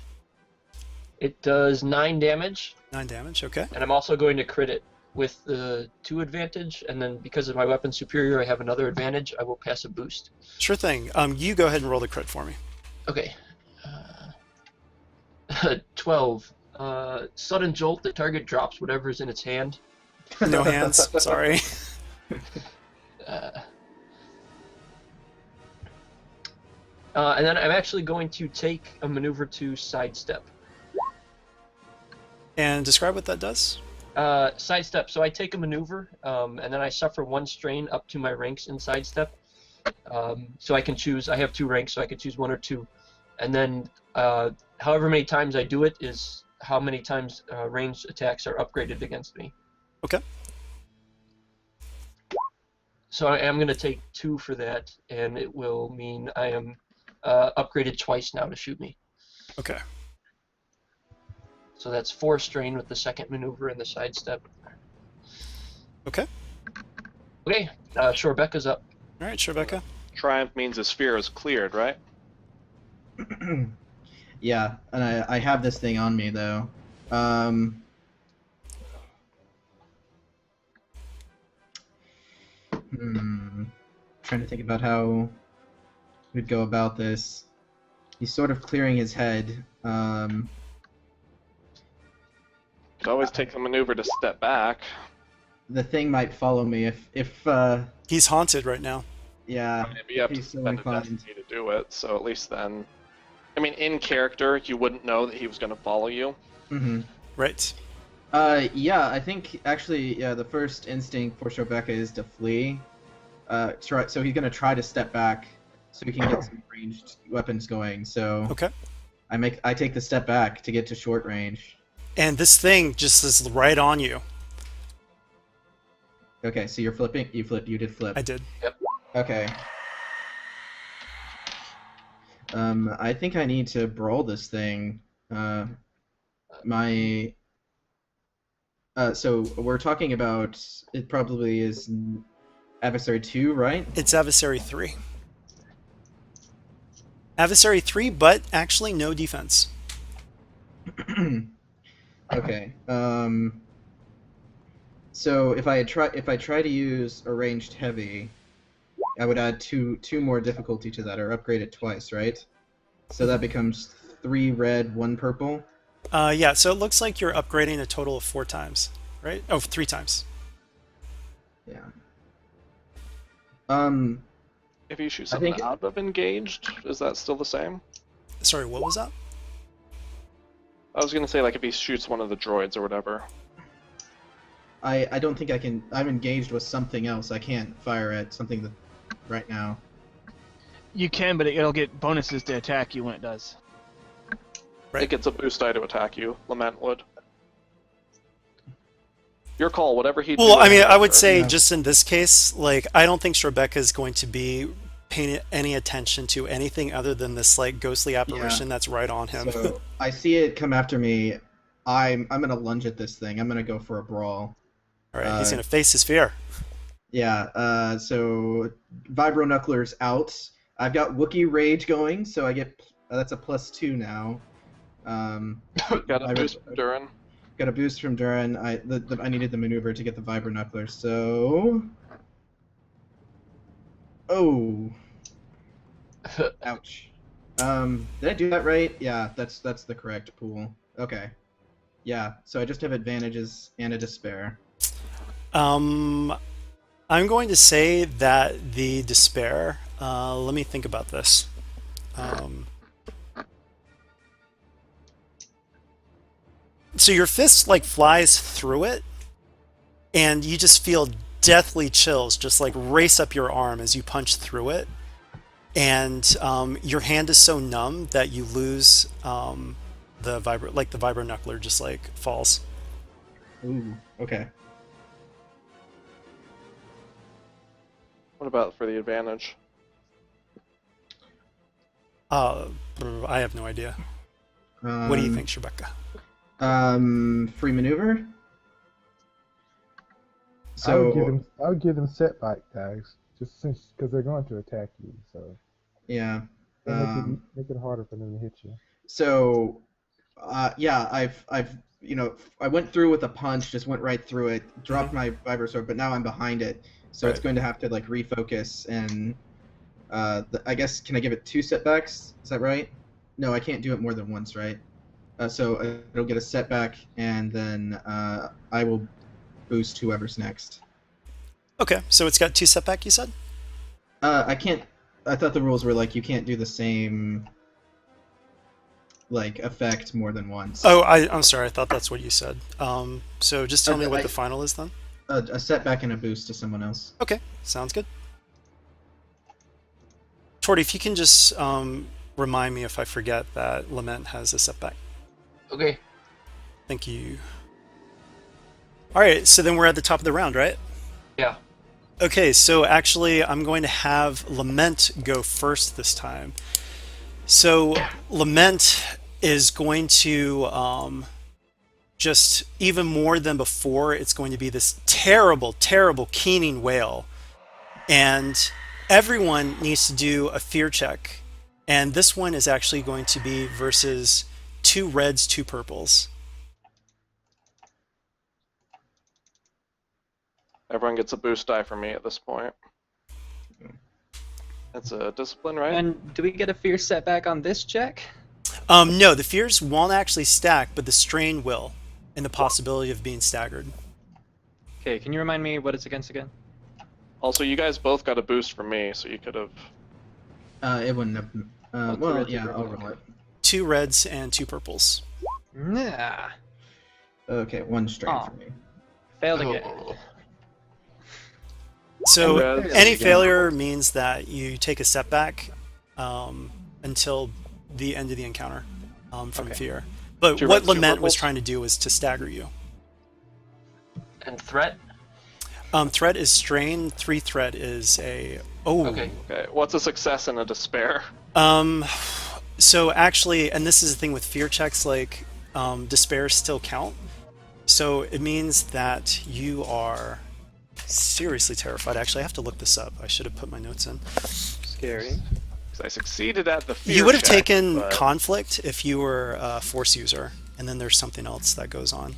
it does 9 damage. 9 damage, okay. And I'm also going to crit it with the 2 advantage, and then because of my weapon superior, I have another advantage. I will pass a boost. Sure thing. You go ahead and roll the crit for me. Okay. 12. Sudden jolt. The target drops whatever is in its hand. No hands, sorry. And then I'm actually going to take a maneuver to sidestep. And describe what that does. Sidestep. So I take a maneuver, and then I suffer 1 strain up to my ranks in sidestep. So I can choose. I have 2 ranks, so I can choose 1 or 2. And then however many times I do it is how many times ranged attacks are upgraded against me. Okay. So I am going to take 2 for that, and it will mean I am upgraded twice now to shoot me. Okay. So that's 4 strain with the second maneuver and the sidestep. Okay. Okay, Shorebecca's up. All right, sure, Becca. Triumph means the sphere is cleared, right? Yeah, and I have this thing on me though. Trying to think about how we'd go about this. He's sort of clearing his head. Could always take the maneuver to step back. The thing might follow me if He's haunted right now. yeah, It'd be up to he's so spend a inclined. destiny to do it, so at least then... I mean, in character, you wouldn't know that he was going to follow you. Mm-hmm. Right. Yeah, I think actually, yeah, the first instinct for Shorebecca is to flee. So he's gonna try to step back so he can get some ranged weapons going. So Okay. I take the step back to get to short range. And this thing just is right on you. Okay, so you're flipping. You did flip. I did. Okay. I think I need to brawl this thing. So we're talking about it probably is Adversary 2, right? It's Adversary 3. Adversary 3, but actually no defense. Okay. So if I try to use a ranged heavy, I would add two more difficulty to that, or upgrade it twice, right? So that becomes 3 red, 1 purple. Yeah, so it looks like you're upgrading a total of 4 times, right? Oh, 3 times. Yeah. If you shoot I something think- out of engaged, is that still the same? Sorry, what was that? I was going to say, like, if he shoots one of the droids or whatever. I don't think I can. I'm engaged with something else. I can't fire at something that right now. You can, but it'll get bonuses to attack you when it does. Right. It gets a boost die to attack you, Lament would. Your call, whatever he Well, I mean, I would Sure. say Yeah. just in this case, like, I don't think Rebecca is going to be paying any attention to anything other than this, like, ghostly apparition that's right on him. So I see it come after me. I'm gonna lunge at this thing. I'm gonna go for a brawl. All right, he's going to face his fear. Yeah. So Vibro Knuckler's out. I've got Wookiee Rage going, so I get that's a +2 now. Got a boost from Durin. Got a boost from Durin. I needed the maneuver to get the Vibro Knuckler, so. Oh. Ouch. Did I do that right? Yeah, that's the correct pool. Okay. Yeah, so I just have advantages and a despair. I'm going to say that the despair, let me think about this. So your fist, like, flies through it, and you just feel deathly chills just, like, race up your arm as you punch through it. And your hand is so numb that you lose the vibro knuckler just like falls. Ooh, okay. What about for the advantage? I have no idea. What do you think, Rebecca? Free maneuver. I would So give them setback tags, just since because they're going to attack you. So yeah. make it harder for them to hit you. So yeah, I've I went through with a punch, just went right through it, dropped my vibro sword, but now I'm behind it, so it's Right. going to have to like refocus and I guess can I give it 2 setbacks? Is that right? No, I can't do it more than once, right? So it'll get a setback, and then I will boost whoever's next. Okay, so it's got 2 setback, you said? I can't. I thought the rules were like you can't do the same like effect more than once. Oh, I'm sorry. I thought that's what you said. So just tell me what I- the final is then. A setback and a boost to someone else. Okay, sounds good. Torty, if you can just remind me if I forget that Lament has a setback. Okay. Thank you. All right, so then we're at the top of the round, right? Yeah. Okay, so actually I'm going to have Lament go first this time. So Lament is going to just even more than before, it's going to be this terrible, terrible keening wail. And everyone needs to do a fear check. And this one is actually going to be versus 2 reds, 2 purples. Everyone gets a boost die from me at this point. That's a discipline, right? And do we get a fear setback on this check? No, the fears won't actually stack, but the strain will, and the possibility of being staggered. Okay, can you remind me what it's against again? Also, you guys both got a boost from me, so you could have. It wouldn't have. Oh, Well, correct, yeah, correct, I'll okay. roll it. 2 reds and 2 purples. Nah. Okay, 1 strain Aw. for me. Failed again. Oh. So Reds any again. failure means that you take a setback until the end of the encounter from Okay. fear. But 2 what reds, 2 Lament was purples? trying to do was to stagger you. And threat? Threat is strain. 3 threat is a Okay. Okay, what's a success and a despair? So actually, and this is the thing with fear checks, like despair still count. So it means that you are seriously terrified. Actually, I have to look this up. I should have put my notes in. Scary. Because I succeeded at the fear You would have check, taken but- conflict if you were a force user, and then there's something else that goes on.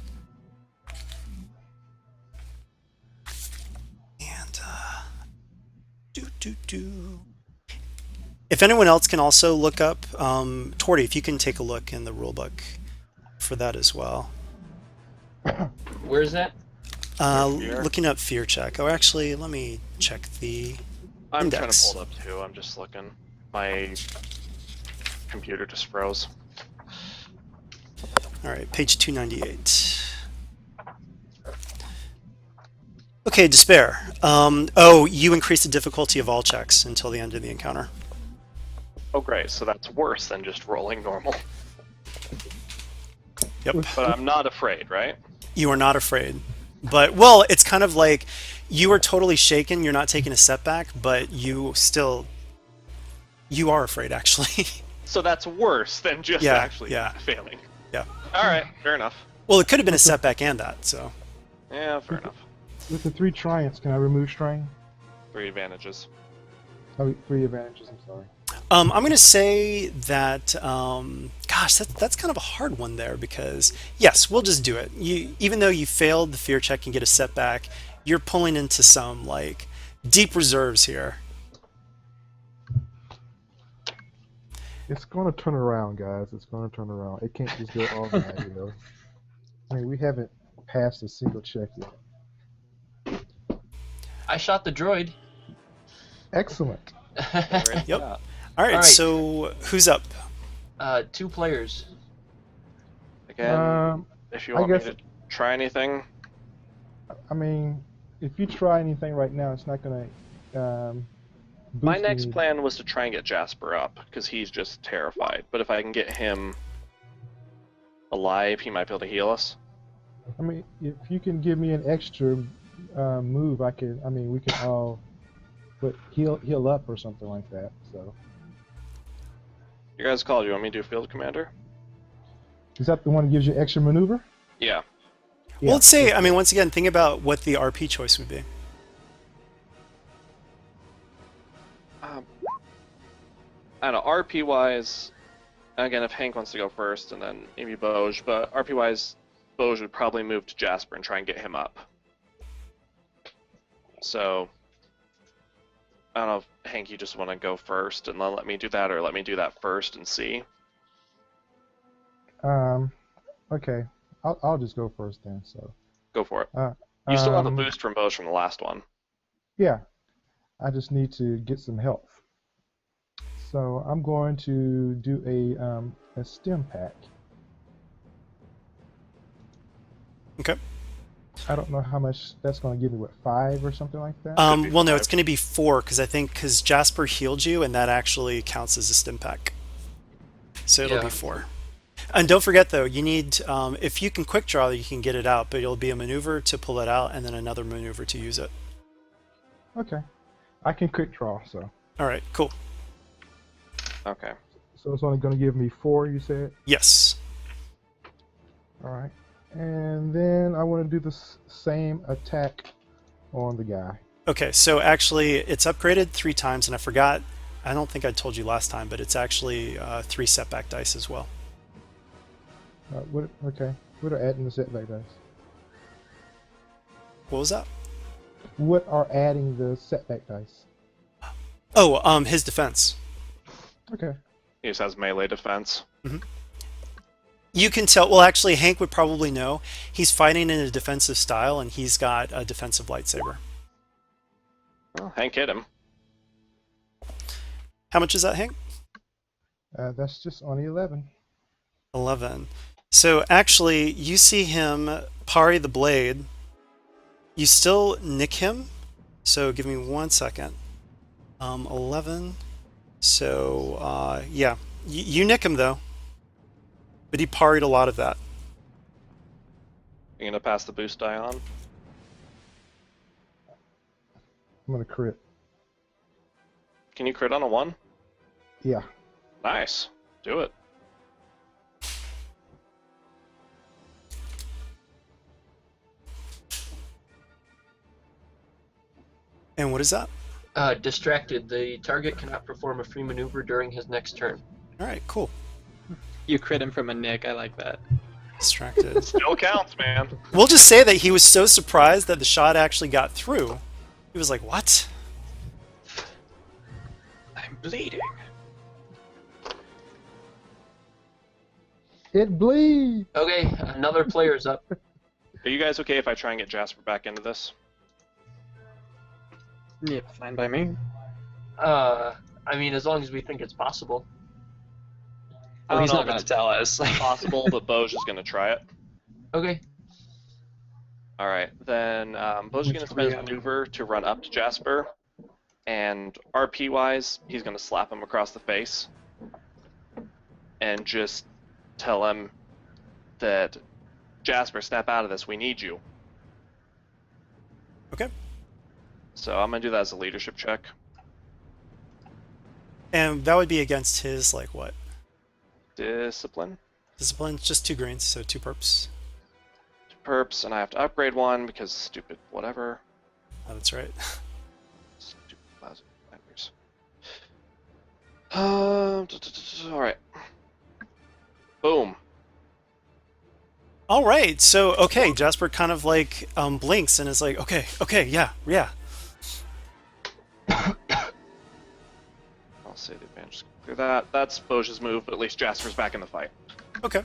And if anyone else can also look up, Torty, if you can take a look in the rulebook for that as well. Where's that? Fear? Looking up fear check. Oh, actually, let me check the I'm trying to index. pull it up too. I'm just looking. My computer just froze. All right, page 298. Okay, despair. Oh, you increase the difficulty of all checks until the end of the encounter. Oh, great. So that's worse than just rolling normal. Yep. But I'm not afraid, right? You are not afraid. But, well, it's kind of like you are totally shaken, you're not taking a setback, but you are afraid, actually. So that's worse than just Yeah, actually yeah. failing. Yeah. All right, fair enough. Well, it could have been a setback and that, so. Yeah, fair enough. With the 3 triumphs, can I remove strain? 3 advantages. Oh, 3 advantages. I'm sorry. I'm going to say that, gosh, that's kind of a hard one there because, yes, we'll just do it. Even though you failed the fear check and get a setback, you're pulling into some, like, deep reserves here. It's going to turn around, guys. It's going to turn around. It can't just go all night, you know. I mean, we haven't passed a single check yet. I shot the droid. Excellent. Yep. All right, All right. so who's up? 2 players. Again, if you I want me guess- to try anything. I mean, if you try anything right now, it's not going to. My next plan was to try and get Jasper up, because he's just terrified. But if I can get him alive, he might be able to heal us. I mean, if you can give me an extra move, I could. I mean, we can all, but heal up or something like that. So You guys called. You want me to do field commander? is that the one that gives you extra maneuver? Yeah. Yeah. Well, let's say, I mean, once again, think about what the RP choice would be. I don't know, RP wise, again, if Hank wants to go first, and then maybe Boj, but RP wise, Boj would probably move to Jasper and try and get him up. So, I don't know if Hank, you just want to go first and then let me do that, or let me do that first and see. Okay. I'll just go first then. So. Go for it. You still have a Um, boost from Boj from the last one. Yeah. I just need to get some health. So I'm going to do a stim pack. Okay. I don't know how much that's going to give me. What, 5 or something like that? be Well, no, 5. it's going to be 4 because Jasper healed you, and that actually counts as a stim pack. So it'll Yeah. be 4. And don't forget, though, you need, if you can quick draw, you can get it out, but it'll be a maneuver to pull it out and then another maneuver to use it. Okay. I can quick draw, so. All right, cool. Okay. So it's only going to give me 4, you said? Yes. All right. And then I want to do the same attack on the guy. Okay, so actually, it's upgraded 3 times, and I forgot, I don't think I told you last time, but it's actually 3 setback dice as well. Okay. What are adding the setback dice? What was that? What are adding the setback dice? Oh, his defense. Okay. He just has melee defense. You can tell, well, actually, Hank would probably know. He's fighting in a defensive style, and he's got a defensive lightsaber. Well, Hank hit him. How much is that, Hank? That's just on the 11. 11. So actually, you see him parry the blade. You still nick him. So give me 1 second. 11. So, yeah. You nick him, though. But he parried a lot of that. You gonna pass the boost die on? I'm going to crit. Can you crit on a 1? Yeah. Nice. Do it. And what is that? Distracted. The target cannot perform a free maneuver during his next turn. All right, cool. You crit him from a nick. I like that. Distracted. Still counts, man. We'll just say that he was so surprised that the shot actually got through. He was like, what? I'm bleeding. It bleeds! Okay, another player's up. Are you guys okay if I try and get Jasper back into this? Yeah, fine by me. I mean, as long as we think it's possible. Oh, don't he's know not if going to it's tell us. Possible, but Boj is gonna try it. Okay. Alright, then Boj is gonna spend his maneuver to run up to Jasper, and RP wise, he's gonna slap him across the face and just tell him that Jasper, snap out of this, we need you. Okay. So I'm gonna do that as a leadership check. And that would be against his, like, what? Discipline. Discipline? Just 2 greens, so 2 perps. Perps, and I have to upgrade 1 because stupid whatever. Oh, that's right. Stupid lousy nightmares. Alright. Boom. All right, so, okay, Jasper kind of, like, blinks and is like, okay, yeah. I'll say the advantage through that. That's Boj's move, but at least Jasper's back in the fight. Okay.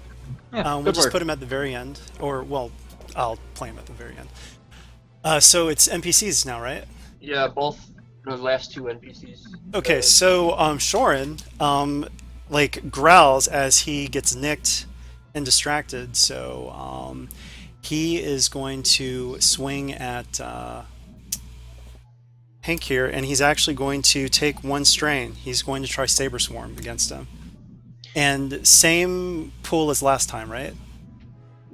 Yeah, We'll good just work. put him at the very end. Or, well, I'll play him at the very end. So it's NPCs now, right? Yeah, both the last 2 NPCs. Okay, so Shorin, like, growls as he gets nicked and distracted, so he is going to swing at Hank here, and he's actually going to take 1 strain. He's going to try Saber Swarm against him. And same pool as last time, right?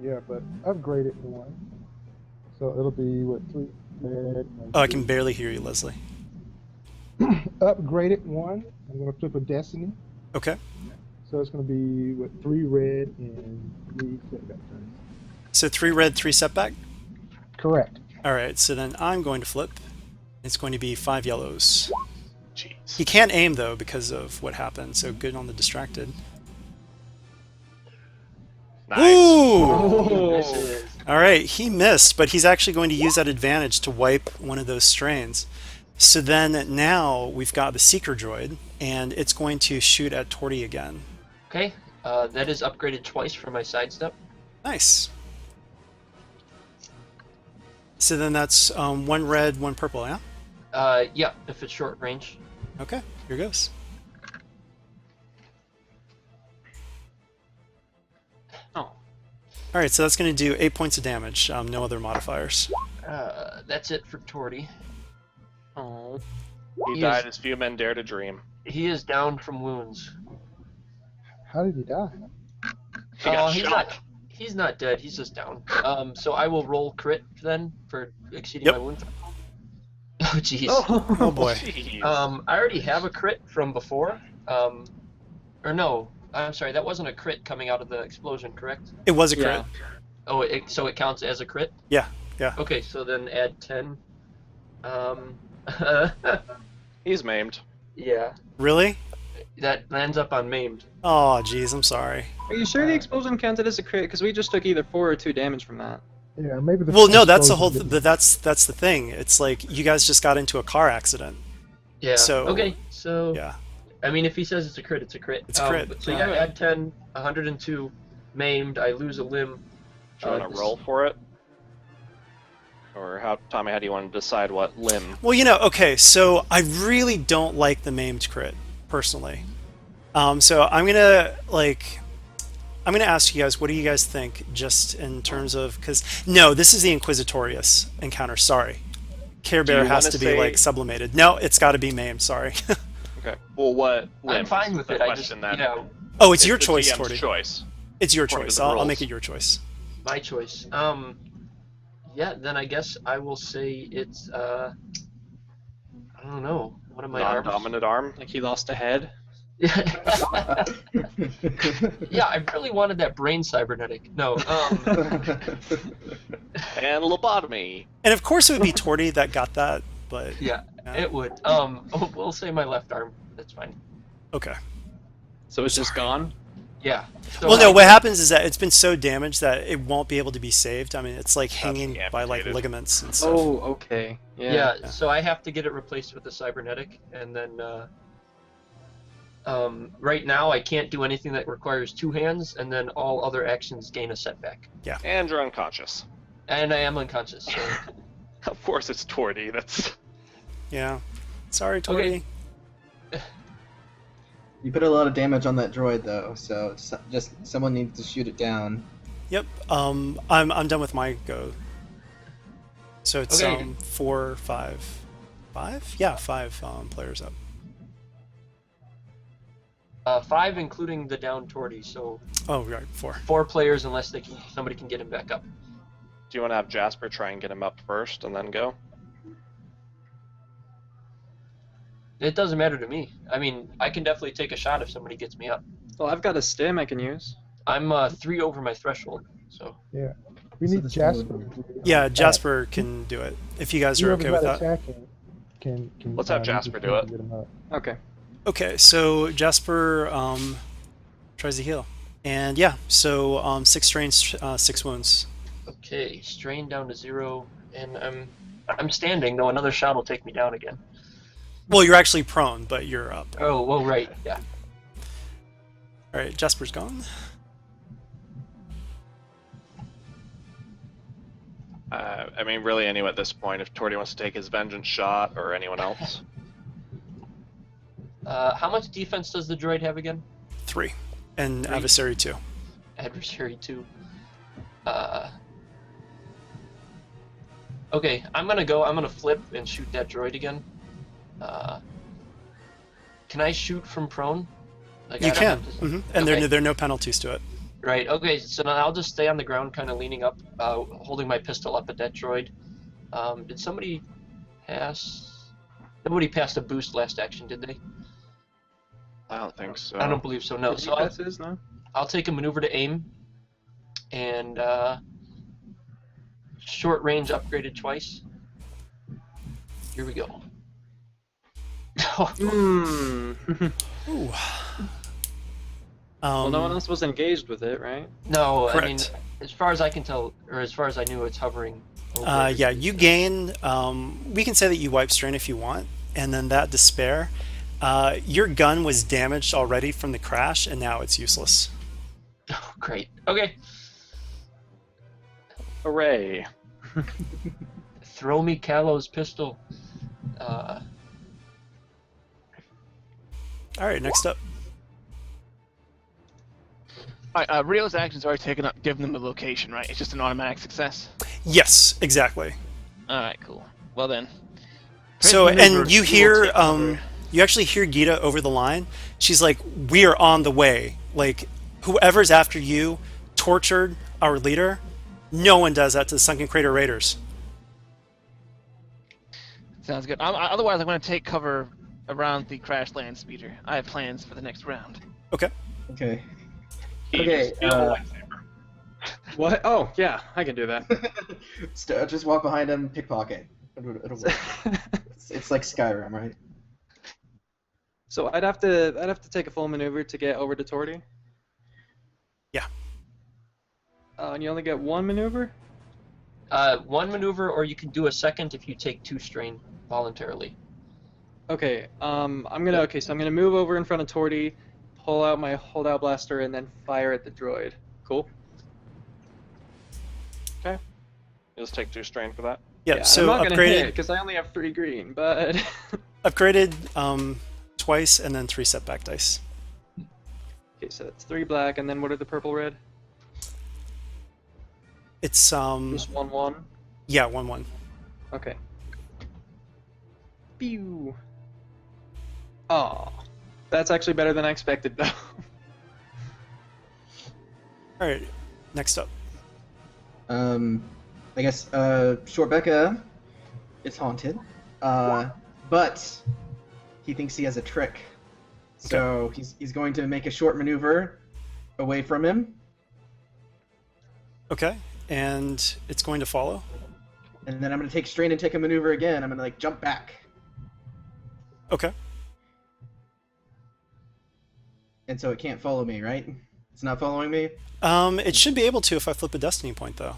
Yeah, but upgraded one. So it'll be what 3 red. And Oh, I can barely hear you, Leslie. upgraded one. I'm gonna flip a destiny. Okay. So it's gonna be what 3 red and 3 setback turns. So 3 red, 3 setback? Correct. All right, so then I'm going to flip. It's going to be 5 yellows. Jeez. He can't aim, though, because of what happened, so good on the distracted. Nice. Ooh! Oh. All right, he missed, but he's actually going to use that advantage to wipe one of those strains. So then now we've got the Seeker Droid, and it's going to shoot at Torty again. Okay, that is upgraded twice for my sidestep. Nice. So then that's 1 red, 1 purple, yeah? Yeah, if it's short range. Okay, here goes. Oh. All right, so that's going to do 8 points of damage. No other modifiers. That's it for Torty. Oh. He died as few men dare to dream. He is down from wounds. How did he die? He got he's shot. not. He's not dead. He's just down. So I will roll crit then for exceeding Yep. my wound. Oh jeez. Oh boy. Jeez. I already have a crit from before. Or no, I'm sorry. That wasn't a crit coming out of the explosion, correct? It was a crit. Yeah. Oh, so it counts as a crit. Yeah, yeah. Okay, so then add 10. He's maimed. Yeah, Really? that lands up on maimed. Oh, geez, I'm sorry. Are you sure the explosion counted as a crit? Because we just took either 4 or 2 damage from that. Yeah, maybe the. Well, no, that's the whole. explosion But that's the thing. It's like you guys just got into a car accident. Yeah. So- okay, so Yeah. I mean, if he says it's a crit, it's a crit. It's a crit. So yeah, add 10, 102, maimed. I lose a limb. Do you want to roll for it? Or how, Tommy, how do you want to decide what limb? Well, okay, so I really don't like the maimed crit personally. So I'm gonna ask you guys, what do you guys think, just in terms of no, this is the Inquisitorius encounter. Sorry, Care Bear you has wanna to be say- like sublimated. No, it's got to be maimed. Sorry. Okay. Well, what limb? I'm fine with The it. I just, question then. Oh, it's your the choice, GM's Torty. choice. It's your According to choice. the I'll rules. make it your choice. my choice. Yeah, then I guess I will say it's I don't know. What am I? Non-dominant arm. Like he lost a head. Yeah, I really wanted that brain cybernetic. No, And lobotomy. And of course, it would be Torty that got that, but yeah, it would. We'll say my left arm. That's fine. okay. So it's just gone? Yeah. So Well, no, what happens is that it's been so damaged that it won't be able to be saved. I mean, it's like hanging by like amputated. ligaments and stuff. Oh, okay. Yeah. Yeah. So I have to get it replaced with the cybernetic, and then right now I can't do anything that requires 2 hands, and then all other actions gain a setback. And you're unconscious. And I am unconscious. So. Of course it's Torty. That's... Yeah. Sorry, Torty. Okay. You put a lot of damage on that droid though, so just someone needs to shoot it down. Yep. I'm done with my go. So it's Okay. 4, 5, 5? Yeah, 5 players up. 5 including the down Torty, so Oh, right, 4. 4 players unless somebody can get him back up. Do you want to have Jasper try and get him up first and then go? It doesn't matter to me. I mean, I can definitely take a shot if somebody gets me up. Well, I've got a stim I can use. I'm 3 over my threshold, so. We So need this Jasper. Yeah, Jasper can do it if you guys are okay with that. Attacking can Let's have Jasper do it. Get him up. Okay. Okay, so Jasper tries to heal, and yeah, so 6 strains, 6 wounds. Okay, strain down to 0, and I'm standing, though another shot will take me down again. Well, you're actually prone, but you're up. Oh, well, right, yeah. All right, Jasper's gone. I mean, really anyone at this point, if Torty wants to take his vengeance shot or anyone else. How much defense does the droid have again? 3, and 3. adversary 2. Adversary 2. Okay, I'm gonna flip and shoot that droid again. Can I shoot from prone? Like, You I don't can, have to- and Okay. there are no penalties to it. Right. Okay. So now I'll just stay on the ground, kind of leaning up, holding my pistol up at that droid. Did somebody pass? Nobody passed a boost last action, did they? I don't think so. I don't believe so. No. Did So he pass his? No. I'll take a maneuver to aim, and short range upgraded twice. Here we go. Hmm. Ooh. Well, no one else was engaged with it, right? No, I mean, Correct. as far as I can tell, or as far as I knew, it's hovering. Over Yeah, you gain. We can say that you wipe strain if you want, and then that despair. Your gun was damaged already from the crash, and now it's useless. Oh, great. Okay. Hooray! Throw me Callow's pistol. All right, next up. All right, Rio's action's already taken up, giving them the location, right? It's just an automatic success. Yes, exactly. All right, cool. Well then. So, Maneuver, and you will hear, take cover. you actually hear Gita over the line. She's like, "We are on the way. Like, whoever's after you tortured our leader. No one does that to the Sunken Crater Raiders." Sounds good. Otherwise, I'm going to take cover around the crash land speeder. I have plans for the next round. Okay. Okay. He Okay, just feel the lightsaber. What? Oh, yeah, I can do that. Just walk behind him, pickpocket. It'll work. It's like Skyrim, right? So I'd have to take a full maneuver to get over to Torty. Yeah. And you only get one maneuver. One maneuver, or you can do a second if you take 2 strain voluntarily. Okay. So I'm gonna move over in front of Torty, pull out my holdout blaster, and then fire at the droid. Cool. You just take 2 strain for that. Yeah. So I'm not gonna hit upgraded, because I only have 3 green, but upgraded twice, and then 3 setback dice. okay. So that's 3 black, and then what are the purple red? It's Just 1/1. yeah, 1/1. Okay. Pew. Oh, that's actually better than I expected, though. All right. Next up. I guess Shorebecca is haunted, but he thinks he has a trick. So he's going to make a short maneuver away from him, Okay. And it's going to follow. and then I'm going to take strain and take a maneuver again. I'm going to like jump back, Okay. and so it can't follow me, right? It's not following me, It should be able to if I flip a destiny point though,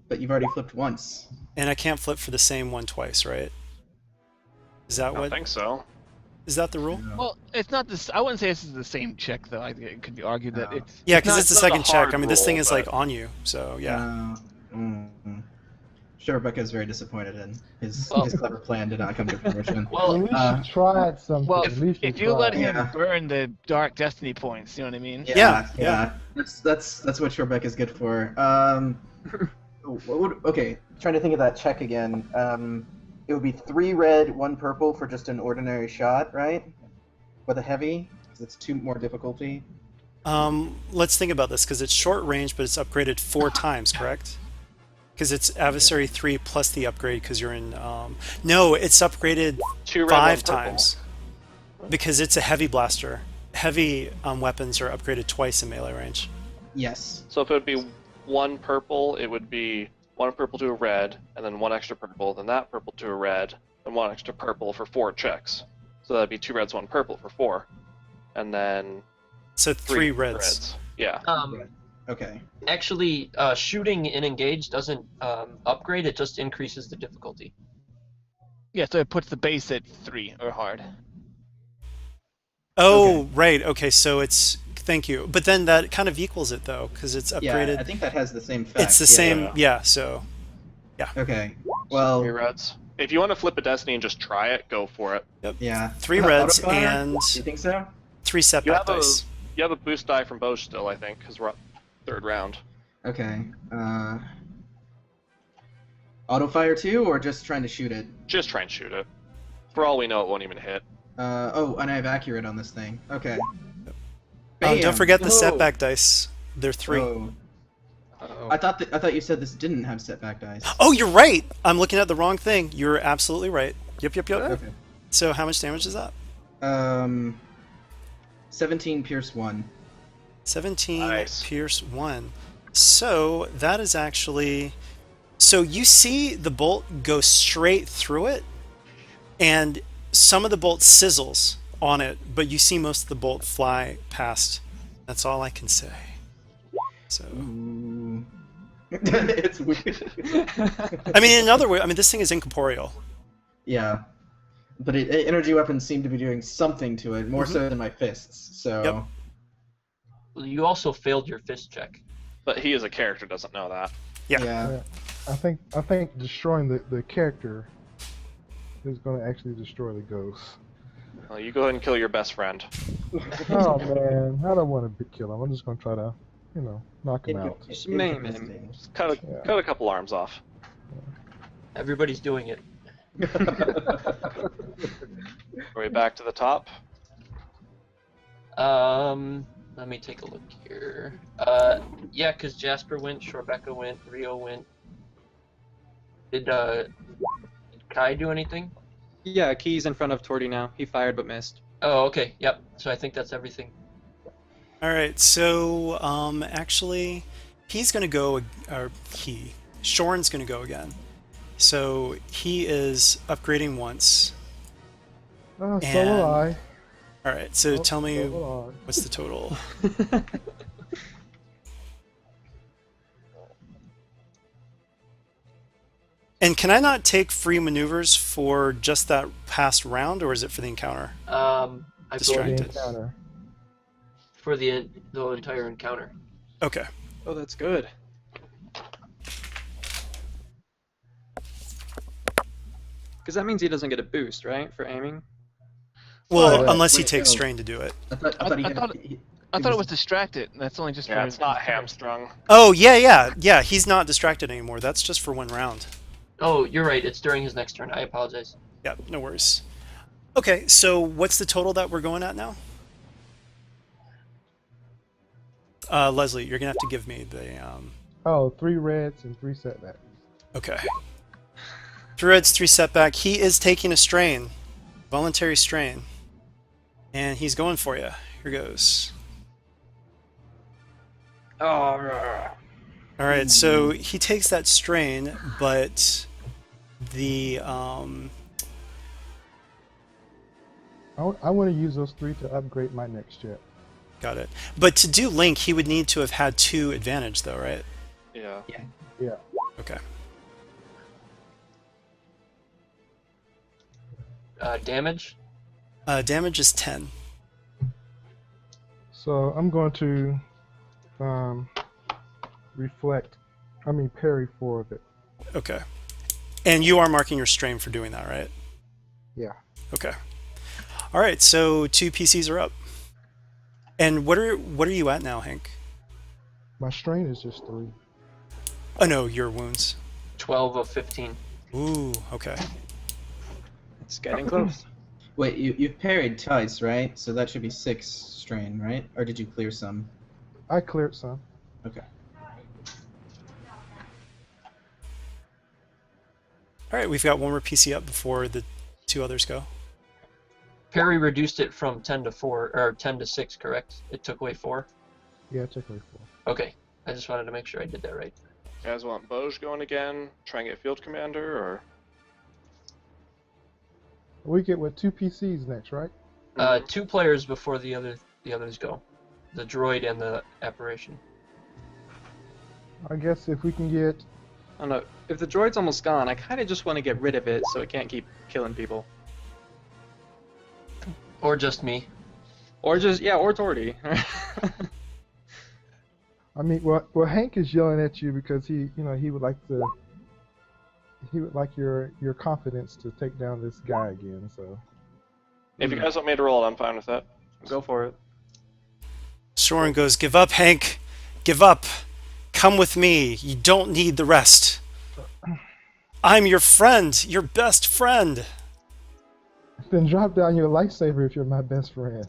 but you've already flipped once. and I can't flip for the same one twice, right? Is that I don't what? think so. Is that the rule? Well, it's not this. I wouldn't say this is the same check, though. I think it could be argued that No. it's. Yeah, because not- it's the not a second check. hard I mean, this thing rule, is like but- on you, so yeah. Shorebecca is very disappointed in his Well- his clever plan did not come to fruition. Well, At least uh, you tried something. well, At least if you let tried. him Yeah. burn the dark destiny points, you know what I mean? Yeah. That's what Shorebecca's good for. Okay, trying to think of that check again. It would be 3 red, 1 purple for just an ordinary shot, right? With a heavy, because it's 2 more difficulty. Let's think about this because it's short range, but it's upgraded 4 times, correct? Because it's adversary 3 plus the upgrade because you're in. No, it's upgraded 2 red, 5 1 purple. times because it's a heavy blaster. Heavy weapons are upgraded twice in melee range. Yes. So if it would be 1 purple, it would be 1 purple to a red, and then 1 extra purple, then that purple to a red, and 1 extra purple for 4 checks. So that'd be 2 reds, 1 purple for 4, and then So 3 3 reds. Yeah. Okay. Actually, shooting in engage doesn't upgrade; it just increases the difficulty. Yeah, so it puts the base at 3 or hard. Oh, Okay. right. Okay, so it's. Thank you. But then that kind of equals it though, because it's upgraded. Yeah, I think that has the same effect. It's the same. Yeah. So. Okay. Well, 3 reds. If you want to flip a destiny and just try it, go for it. yeah. 3 reds Autofire? and You think so? 3 You setback have a dice. you have a boost die from Bosch still, I think, because we're up 3rd round. Okay. Auto fire too, or just trying to shoot it? Just try and shoot it. For all we know, it won't even hit. Oh, and I have accurate on this thing. Okay. Don't Bam. forget the Whoa. setback dice. They're 3. Oh, Uh-oh. I thought you said this didn't have setback dice. Oh, you're right. I'm looking at the wrong thing. You're absolutely right. Yep. Okay. So how much damage is that? 17 pierce 1. 17 Nice. pierce 1. So that is actually... So you see the bolt go straight through it, and some of the bolt sizzles on it, but you see most of the bolt fly past. That's all I can say. So... Ooh. It's weird. I mean, in another way, this thing is incorporeal. Yeah. But energy weapons seem to be doing something to it, more so than my fists. So. Yep. Well, you also failed your fist check. But he as a character doesn't know that. Yeah. Yeah. I think destroying the character is going to actually destroy the ghost. Well, you go ahead and kill your best friend. Oh man, I don't want to kill him. I'm just going to try to, knock him out. Just maim him. Just cut a couple arms off. Everybody's doing it. Are we back to the top? Let me take a look here. Yeah, because Jasper went, Shorebecca went, Rio went. Did Kai do anything? Yeah, Key's in front of Torty now. He fired but missed. Oh, okay. Yep. So I think that's everything. All right, so actually, he's going to go, Shorin's going to go again. So he is upgrading once. So And- will I. All right, so tell me So will what's the total. And can I not take free maneuvers for just that past round, or is it for the encounter? I I. Distracted. believe The encounter. for the entire encounter. Okay. Oh, that's good. Because that means he doesn't get a boost, right, for aiming? Well, Wait, unless he wait, takes no. strain to do it. I thought I thought it was distracted. That's only just Yeah, for it's not hamstrung. Oh, yeah. He's not distracted anymore. That's just for 1 round. Oh, you're right. It's during his next turn. I apologize. Yeah, no worries. Okay, so what's the total that we're going at now? Leslie, you're gonna have to give me the. Oh, 3 reds and 3 setbacks. Okay. 3 reds, 3 setback. He is taking a strain, voluntary strain, and he's going for you. Here goes. Oh, All right, so he takes that strain, but the I want to use those 3 to upgrade my next jet. got it. But to do Link, he would need to have had 2 advantage, though, right? Yeah. Yeah. Okay. Damage? Damage is 10. So I'm going to parry 4 of it. Okay. And you are marking your strain for doing that, right? Yeah. Okay. All right, so 2 PCs are up. And what are you at now, Hank? My strain is just 3. Oh no, your wounds. 12 of 15. Ooh, okay. it's getting close. Wait, you've parried twice, right? So that should be 6 strain, right? Or did you clear some? I cleared some. Okay. All right, we've got 1 more PC up before the 2 others go. Perry reduced it from 10 to 4, or 10 to 6, correct? It took away 4? Yeah, check away 4. Okay. I just wanted to make sure I did that right. You guys want Boj going again? Try and get field commander, or? We get with 2 PCs next, right? 2 players before the others go. The droid and the apparition. I guess if we can get... I don't know. If the droid's almost gone, I kind of just want to get rid of it so it can't keep killing people. Or just me. Or just, yeah, or Torty. I mean, well, Hank is yelling at you because he would like your confidence to take down this guy again. So If you guys want me to roll it, I'm fine with that. Go for it. Soren goes, "Give up, Hank. Give up. Come with me. You don't need the rest. I'm your friend, your best friend." then drop down your lightsaber if you're my best friend.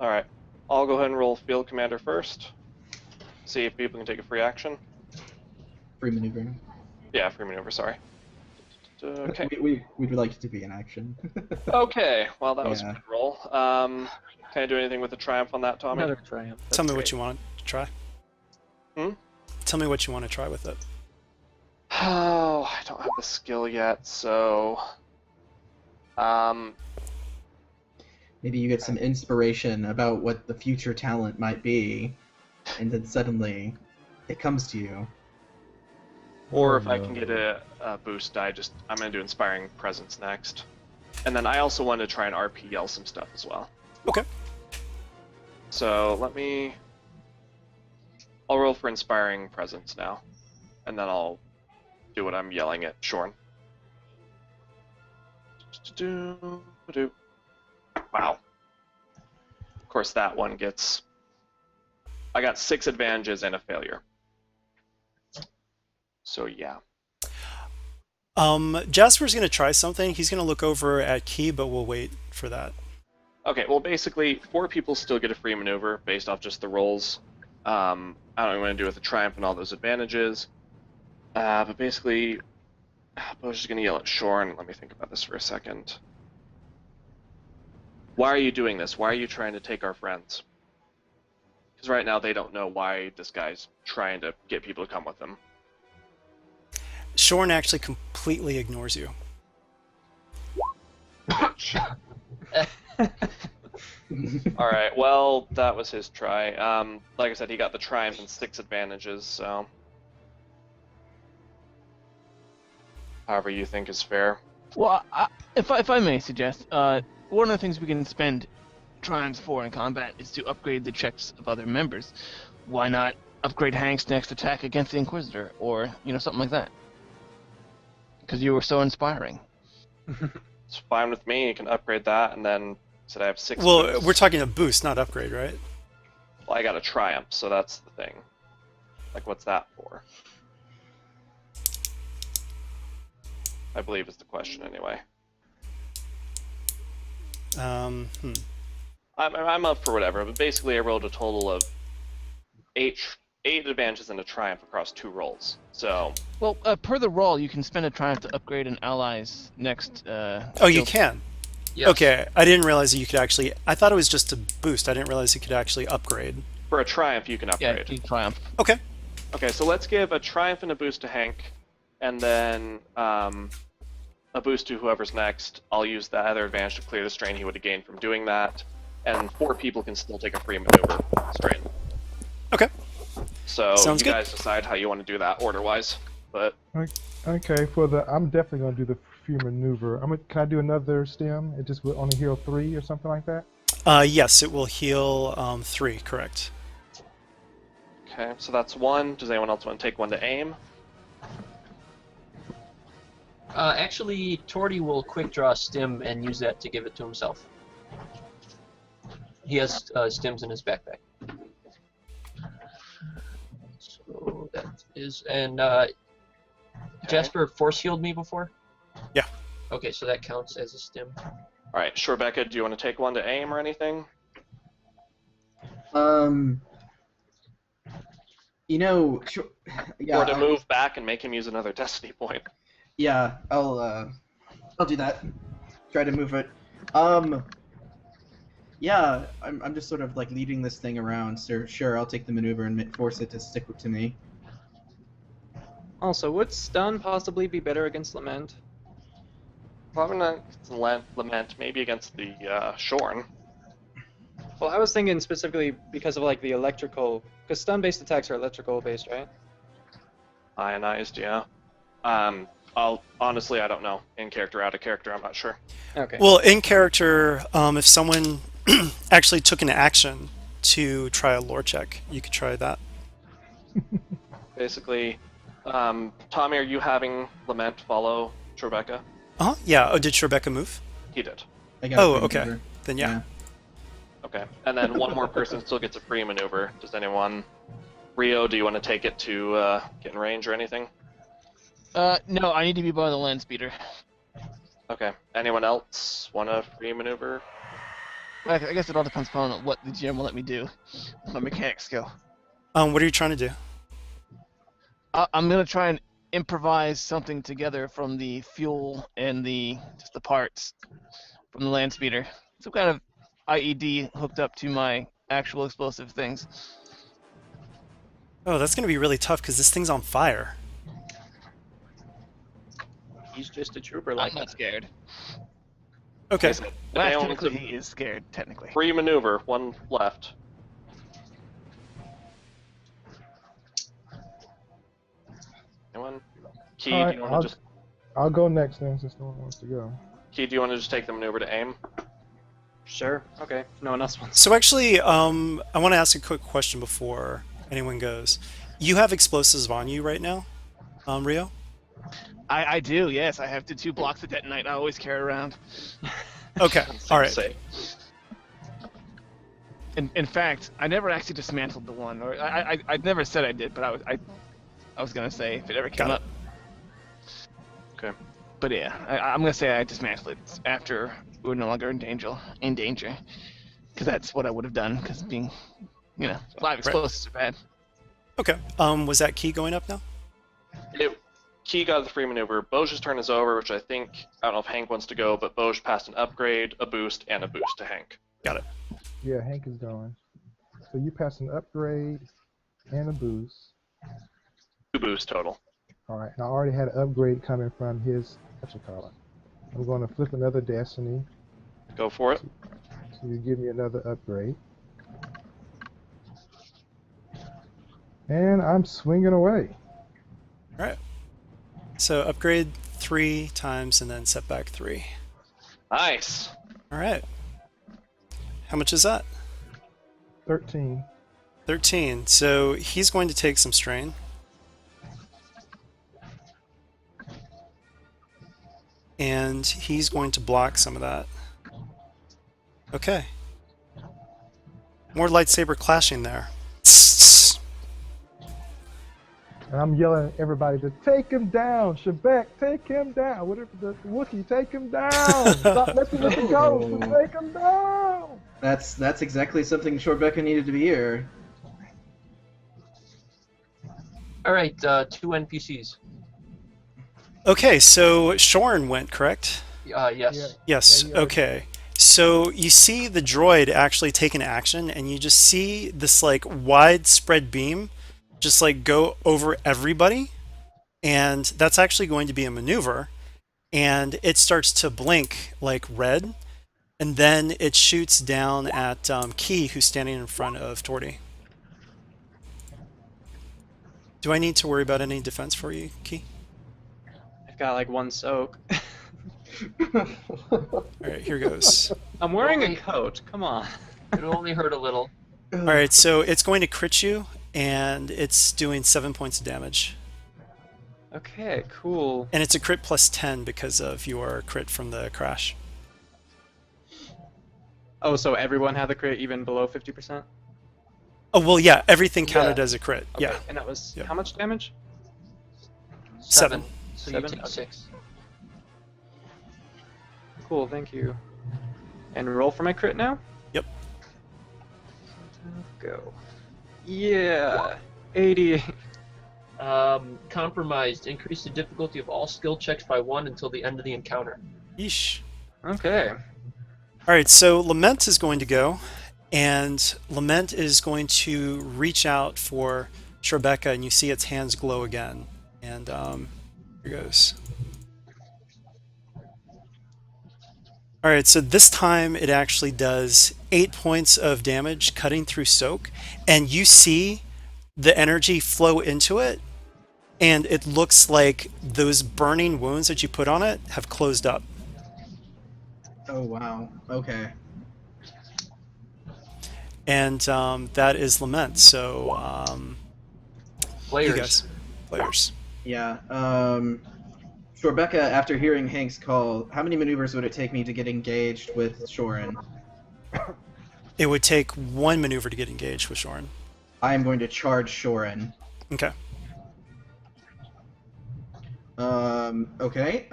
Alright. I'll go ahead and roll Field Commander first. See if people can take a free action. Free maneuvering. Yeah, free maneuver, sorry. Okay. We'd like it to be in action. Okay, well that was a Yeah. good roll. Can I do anything with the triumph on that, Tommy? Another triumph. Tell me That's what great. you want to try. Hmm? Tell me what you want to try with it. Oh, I don't have the skill yet, so... Maybe you get some inspiration about what the future talent might be, and then suddenly it comes to you. Or Oh, if I can no. get a boost die, I'm going to do Inspiring Presence next. And then I also want to try and RP yell some stuff as well. Okay. So I'll roll for Inspiring Presence now. And then I'll do what I'm yelling at Shorn. Wow. Of course that one gets... I got 6 advantages and a failure. So yeah. Jasper's going to try something. He's going to look over at Key, but we'll wait for that. Okay, well basically 4 people still get a free maneuver based off just the rolls. I don't know what I'm going to do with the triumph and all those advantages. But basically, Bo's just going to yell at Shorn. Let me think about this for a second. Why are you doing this? Why are you trying to take our friends? Because right now they don't know why this guy's trying to get people to come with him. Shorn actually completely ignores you. Alright, well, that was his try. Like I said, he got the triumph and 6 advantages, so... However you think is fair. Well, if I may suggest, one of the things we can spend triumphs for in combat is to upgrade the checks of other members. Why not upgrade Hank's next attack against the Inquisitor, or something like that? Because you were so inspiring. It's fine with me. You can upgrade that, and then said I have 6. Well, boosts. we're talking a boost, not upgrade, right? Well, I got a triumph, so that's the thing. Like, what's that for? I believe is the question anyway. I'm up for whatever, but basically I rolled a total of 8 advantages and a triumph across 2 rolls. So. Well, per the roll, you can spend a triumph to upgrade an ally's next. Oh, you skill. can. Yes. Okay, I didn't realize that you could actually. I thought it was just a boost. I didn't realize you could actually upgrade. For a triumph, you can Yeah, upgrade. you triumph. Okay. Okay, so let's give a triumph and a boost to Hank, and then a boost to whoever's next. I'll use that other advantage to clear the strain he would have gained from doing that, and 4 people can still take a free maneuver strain. Okay. So Sounds you good. guys decide how you want to do that order-wise, but Okay, I'm definitely gonna do the free maneuver. Can I do another stem? It just will only heal 3 or something like that. Yes, it will heal 3. Correct. okay, so that's 1. Does anyone else want to take 1 to aim? Actually, Torty will quick draw a stim and use that to give it to himself. He has stims in his backpack. So that is, and Jasper force healed me before? Yeah. Okay, so that counts as a stim. Alright, sure, Becca, do you want to take 1 to aim or anything? Sure, yeah, Or to move back and make him use another destiny point? yeah, I'll do that. Try to move it. Yeah, I'm just sort of like leading this thing around, so sure, I'll take the maneuver and force it to stick to me. Also, would stun possibly be better against Lament? Probably not Lament, maybe against the Shorn. Well, I was thinking specifically because of like the electrical, because stun-based attacks are electrical-based, right? Ionized, yeah. Honestly, I don't know. In character, out of character, I'm not sure. Okay. Well, in character, if someone actually took an action to try a lore check, you could try that. Basically, Tommy, are you having Lament follow Trebecca? Uh-huh. Yeah. Oh, did Rebecca move? He did. I got a Oh, free okay. maneuver. Then yeah. Okay. And then one more person still gets a free maneuver. Does anyone... Rio, do you want to take it to get in range or anything? No, I need to be by the land speeder. Okay. Anyone else want a free maneuver? I guess it all depends upon what the GM will let me do with my mechanic skill. What are you trying to do? I'm gonna try and improvise something together from the fuel and just the parts from the land speeder. Some kind of IED hooked up to my actual explosive things. Oh, that's going to be really tough because this thing's on fire. He's just a trooper I'm like not that. scared. Okay. Well, Anyone technically, to- he is scared. Technically. Free maneuver, one left. Anyone? Key, All right, do you want to just I'll go next then, since no one wants to go. Key, do you want to just take the maneuver to aim? Sure. Okay. If no one else wants. So actually, I want to ask a quick question before anyone goes. You have explosives on you right now, Rio? I do. Yes, I have the 2 blocks of detonite I always carry around. Okay. All right. Say. In fact, I never actually dismantled the one, or I never said I did, but I was gonna say if it ever came Got it. up. Okay. But yeah, I'm gonna say I dismantled it after we were no longer in danger, because that's what I would have done. Because being, live explosives are bad. Okay. Was that key going up now? Key got the free maneuver. Boj's turn is over, which I don't know if Hank wants to go, but Boj passed an upgrade, a boost, and a boost to Hank. Got it. Yeah, Hank is going. So you pass an upgrade and a boost. 2 boosts total. All right, and I already had an upgrade coming from his, I'm going to flip another destiny, Go for it. so you give me another upgrade. And I'm swinging away. All right. So upgrade 3 times and then setback 3. Nice. All right. How much is that? 13. 13. So he's going to take some strain. And he's going to block some of that. Okay. More lightsaber clashing there. And I'm yelling at everybody to take him down. Shebek, take him down. Whatever the Wookiee, take him down. Stop messing with the ghost. Take him down. That's exactly something Shorebecca needed to be here. All right, 2 NPCs. Okay, so Shorn went, correct? Yes. Yeah. Yes, Yeah, you already- okay. So you see the droid actually take an action, and you just see this like widespread beam just like go over everybody, and that's actually going to be a maneuver, and it starts to blink like red, and then it shoots down at Key, who's standing in front of Torty. Do I need to worry about any defense for you, Key? I've got like 1 soak. All right, here goes. I'm wearing a Okay. coat. Come on. It'll only hurt a little. All right, so it's going to crit you, and it's doing 7 points of damage. Okay. Cool. And it's a crit plus 10 because of your crit from the crash. Oh, so everyone had the crit even below 50%? Oh, well, yeah, everything counted Yeah. as a crit. Okay. Yeah, And that was Yep. how much damage? 7. So 7? you take Okay. 6. Cool. Thank you. And roll for my crit now. Yep. Go. Yeah. 88. Compromised. Increase the difficulty of all skill checks by 1 until the end of the encounter. Yeesh. Okay. All right, so Lament is going to go, and Lament is going to reach out for Tribeca, and you see its hands glow again. And here goes. All right, so this time it actually does 8 points of damage cutting through soak, and you see the energy flow into it, and it looks like those burning wounds that you put on it have closed up. Oh wow. Okay. And that is Lament. So, Players. you guys, players. Yeah. Shorebecca, after hearing Hank's call, how many maneuvers would it take me to get engaged with Shorin? It would take 1 maneuver to get engaged with Shorin. I am going to charge Shorin. Okay. Okay.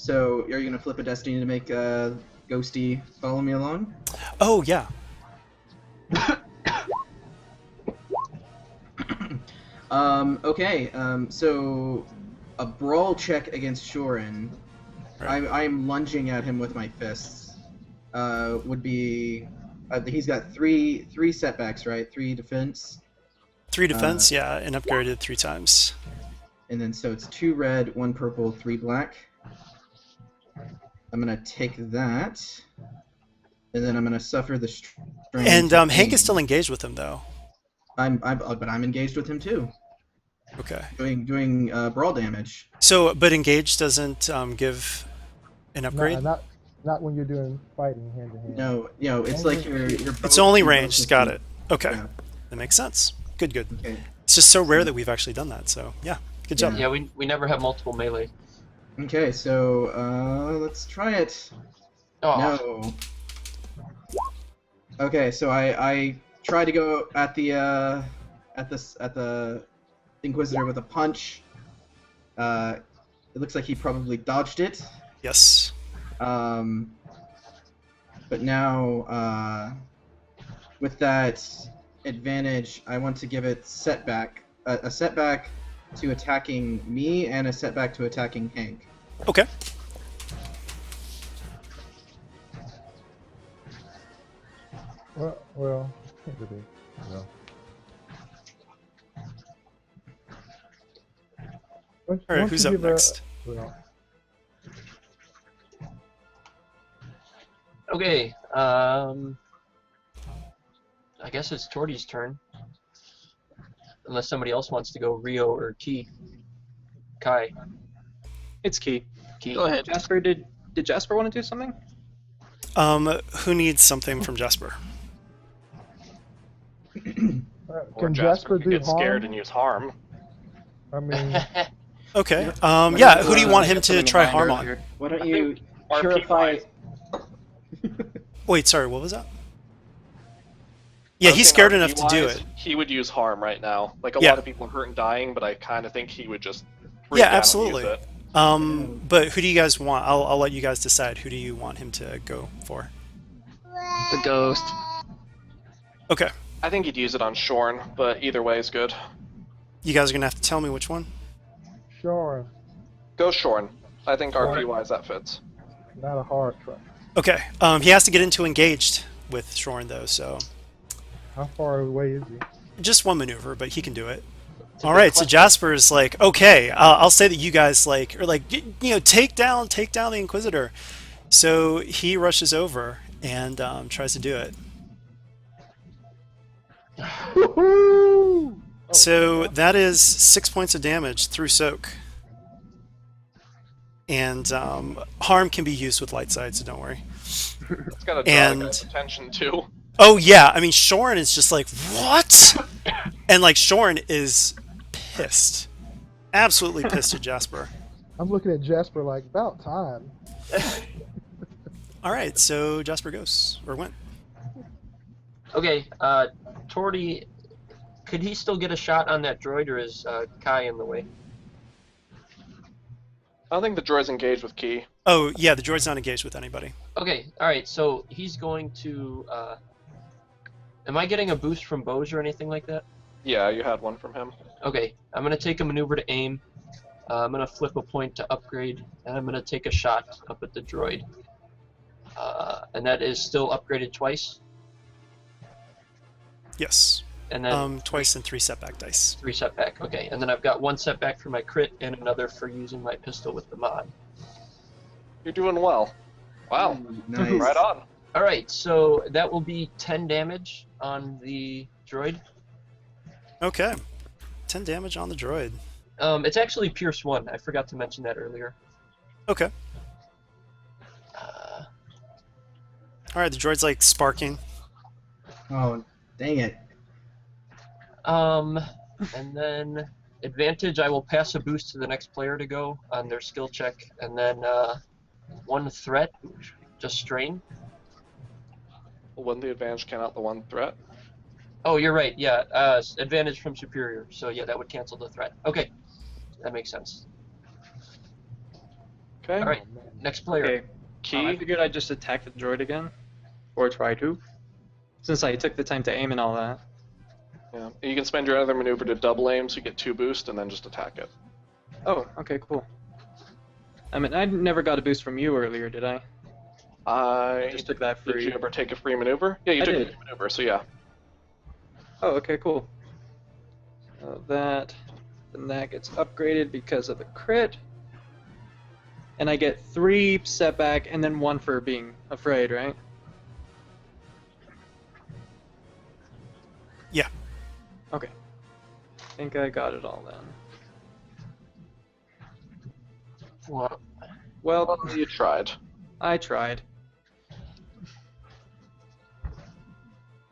So are you gonna flip a destiny to make Ghosty follow me along? Oh yeah. Okay. So a brawl check against Shorin. Right. I'm lunging at him with my fists. Would be. He's got three setbacks, right? 3 defense. 3 defense, yeah, and upgraded 3 times. And then so it's 2 red, 1 purple, 3 black. I'm gonna take that, and then I'm gonna suffer the strain. And Hank is still engaged with him though. But I'm engaged with him too. Okay. Doing brawl damage. So, but engage doesn't give an upgrade. Not when you're doing fighting hand to hand. No, it's like your. It's only ranged. Got it. Okay, Yeah. that makes sense. Good. Okay. It's just so rare that we've actually done that. So yeah, good job. Yeah, we never have multiple melee. Okay, so let's try it. Oh, No. Okay, so I try to go at the Inquisitor with a punch. It looks like he probably dodged it. Yes. But now with that advantage, I want to give it setback, a setback to attacking me and a setback to attacking Hank. Okay. Well, can't really, no. All right, who's up next? okay. I guess it's Torty's turn. Unless somebody else wants to go, Rio or Kai. It's Key. Go ahead. Jasper, did Jasper want to do something? Who needs something from Jasper? Or Can Jasper Jasper could do get scared and harm? use harm. I mean, Okay. Yeah. Who do you want him to try harm on? Why don't I you think purify? Wait, sorry. What was that? Yeah, he's scared enough to do it. He would use harm right now. Like a Yeah. lot of people are hurt and dying, but I kind of think he would just. freak Yeah, out and absolutely. use it. But who do you guys want? I'll let you guys decide. Who do you want him to go for? The ghost. Okay. I think he'd use it on Shorn, but either way is good. You guys are gonna have to tell me which one. sure, Go Shorn. I think RP-wise that fits. not a hard try. Okay. He has to get into engaged with Shorn though, so How far away is he? just one maneuver, but he can do it. All right. So Jasper's like, okay, I'll say that you guys like take down the Inquisitor. So he rushes over and tries to do it. So that is 6 points of damage through soak. And harm can be used with light side, so don't worry. It's got to draw And- the guy's attention too. Oh yeah, I mean Shorn is just like, what? And like Shorn is pissed. Absolutely pissed at Jasper. I'm looking at Jasper like, about time. All right, so Jasper goes or went. Okay, Torty, could he still get a shot on that droid, or is Kai in the way? I don't think the droid's engaged with Key. Oh yeah, the droid's not engaged with anybody. Okay, alright, so he's going to, am I getting a boost from bows or anything like that? Yeah, you had one from him. Okay, I'm going to take a maneuver to aim, I'm going to flip a point to upgrade, and I'm going to take a shot up at the droid. And that is still upgraded twice, Yes. and then Twice and 3 setback dice. 3 setback, okay, and then I've got 1 setback for my crit and another for using my pistol with the mod. You're doing well. Wow. Nice. Right on. Alright, so that will be 10 damage on the droid. Okay. 10 damage on the droid. It's actually Pierce 1, I forgot to mention that earlier. Okay. All right, the droid's like sparking. Oh, dang it. And then advantage, I will pass a boost to the next player to go on their skill check, and then 1 threat, just strain. Wouldn't the advantage count out the one threat? Oh, you're right, yeah, advantage from superior, so yeah, that would cancel the threat. Okay, that makes sense. Okay. All right, Oh, man. next player. Okay. I Key. figured I'd just attack the droid again, or try to, since I took the time to aim and all that. Yeah. You can spend your other maneuver to double aim, so you get 2 boost, and then just attack it. Oh, okay, cool. I mean, I never got a boost from you earlier, did I? I just took that Did free. you ever take a free maneuver? Yeah, you I took a did. free maneuver, so yeah. Oh, okay, cool. Then that gets upgraded because of the crit. And I get 3 setback and then 1 for being afraid, right? Yeah. Okay. I think I got it all then. Well, Well, You tried. I tried.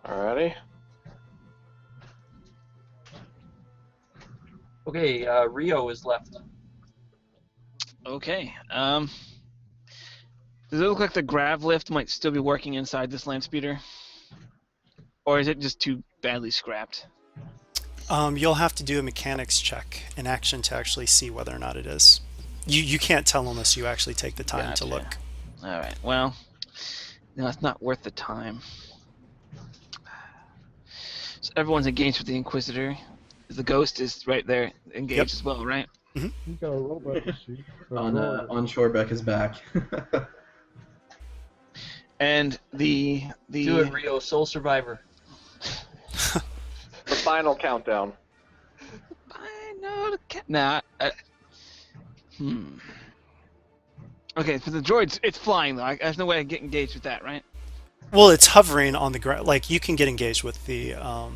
Alrighty. okay, Rio is left. Okay. Does it look like the grav lift might still be working inside this land speeder? Or is it just too badly scrapped? You'll have to do a mechanics check in action to actually see whether or not it is. You can't tell unless you actually take the time to Gotcha. look. Alright, well, no, it's not worth the time. So everyone's engaged with the Inquisitor. The ghost is right there, engaged Yep. as well, right? You got a robot to shoot. On Shoreback back. And the Do it, Rio, sole survivor. The final countdown. I know the cat. Nah. Okay, for the droids, it's flying though. There's no way I can get engaged with that, right? Well, it's hovering on the ground. Like, you can get engaged with the... Oh,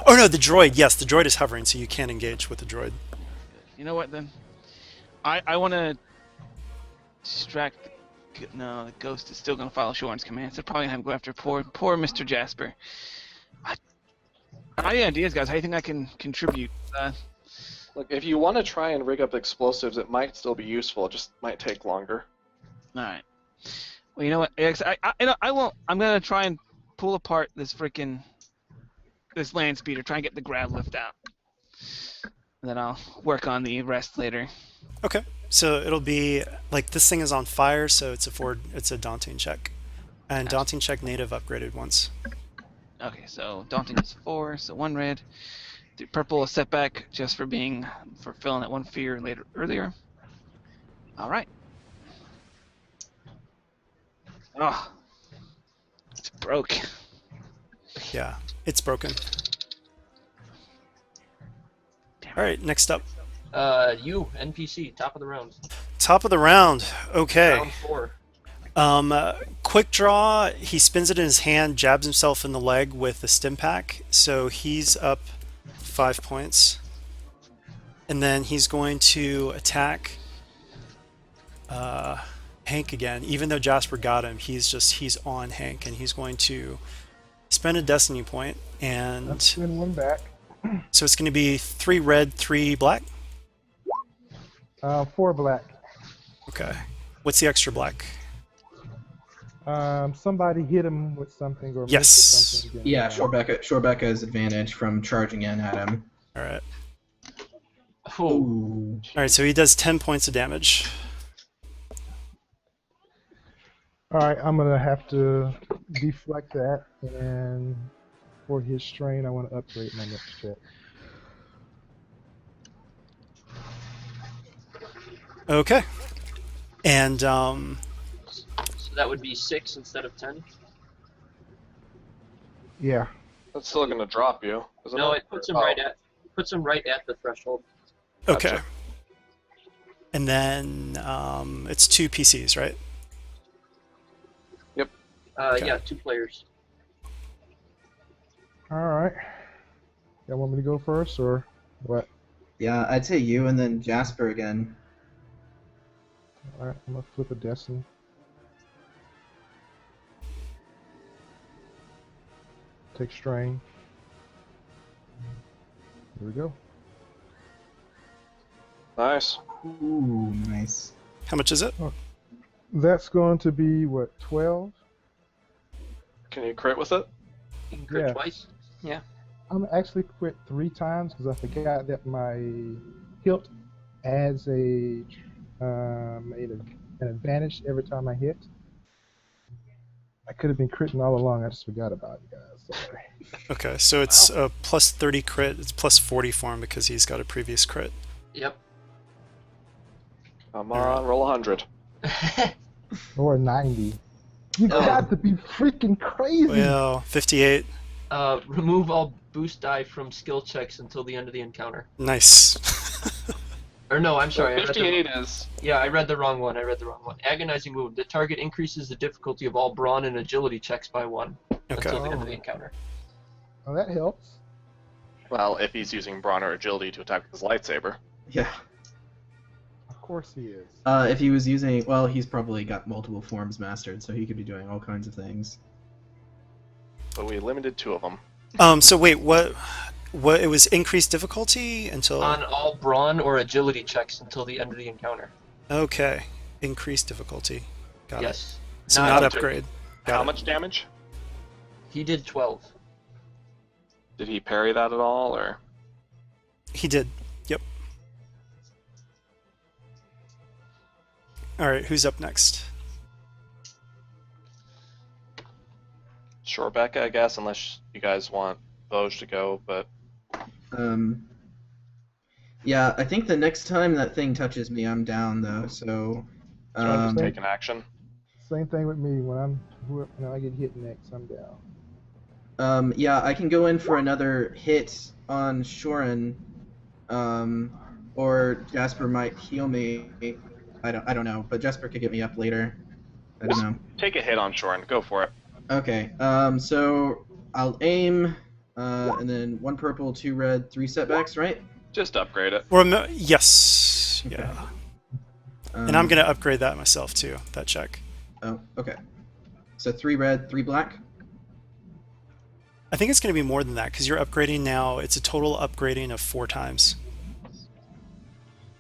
no, the droid. Yes, the droid is hovering, so you can't engage with the droid. You know what then? I want to distract. No, the ghost is still going to follow Shorin's command, so probably have to go after poor Mr. Jasper. Any ideas, guys? How do you think I can contribute? Look, if you want to try and rig up explosives, it might still be useful. It just might take longer. All right. Well, you know what? I won't. I'm gonna try and pull apart this land speeder. Try and get the grab lift out, and then I'll work on the rest later. Okay, so it'll be... Like, this thing is on fire, so it's a daunting check. And daunting check native upgraded once. Okay, so daunting is 4, so 1 red. The purple is setback just for filling that 1 fear earlier. All right. Oh, it's broke. Yeah, it's broken. Alright, next up. You, NPC, top of the round. Top of the round. Okay. Round 4. Quick draw. He spins it in his hand, jabs himself in the leg with the stim pack. So he's up 5 points. And then he's going to attack Hank again. Even though Jasper got him, he's on Hank, and he's going to spend a destiny point. And Send one back. so it's going to be 3 red, 3 black. 4 black. Okay. What's the extra black? Somebody hit him with something or Yes. missed something again. Yeah, Shoreback has advantage from charging in at him. Alright. Ooh. Alright, so he does 10 points of damage. Alright, I'm gonna have to deflect that, and for his strain, I want to upgrade my next check. Okay. And, So that would be 6 instead of 10? Yeah. That's still going to drop you. Isn't No, it? it puts him Oh. puts him right at the threshold. okay. Gotcha. And then, it's 2 PCs, right? Okay. Yeah, 2 players. Alright. Y'all want me to go first, or what? Yeah, I'd say you and then Jasper again. Alright, I'm gonna flip a destiny. Take strain. Here we go. Nice. Ooh, nice. How much is it? That's going to be, what, 12? Can you crit with it? You can crit Yeah. twice. I'm actually quit 3 times because I forgot that my hilt adds a an advantage every time I hit. I could have been critting all along. I just forgot about it, guys. Sorry. Okay, so it's a plus 30 crit. It's plus 40 for him because he's got a previous crit. Yep. Come on, roll 100. Or 90. You Oh. got to be freaking crazy. Well, 58. Remove all boost die from skill checks until the end of the encounter. Nice. Or no, I'm sorry. I read the, 58 is. yeah, I read the wrong one. Agonizing wound. The target increases the difficulty of all brawn and agility checks by 1 until the end of the encounter. Well, that helps. Well, if he's using brawn or agility to attack with his lightsaber. Yeah. Of course he is. If he was using, well, he's probably got multiple forms mastered, so he could be doing all kinds of things. But we limited 2 of them. So wait, what it was increased difficulty until... On all brawn or agility checks until the end of the encounter. Okay. Increased difficulty. Got it. Yes. So Not not upgrade. upgrade. Got How it. much damage? He did 12. Did he parry that at all, or? He did. Yep. Alright, who's up next? Sure, Becca, I guess, unless you guys want Vosge to go, but... Yeah, I think the next time that thing touches me, I'm down though. So, Do you want to Um, take an action? Same thing with me. When I get hit next, I'm down. yeah, I can go in for another hit on Shorin, or Jasper might heal me. I don't know, but Jasper could get me up later. I don't know. Take a hit on Shorin. Go for it. Okay. So I'll aim, and then 1 purple, 2 red, 3 setbacks, right? Just upgrade it. Yes. Okay. Yeah. And I'm going to upgrade that myself too, that check. Oh, okay. So 3 red, 3 black. I think it's going to be more than that because you're upgrading now. It's a total upgrading of 4 times.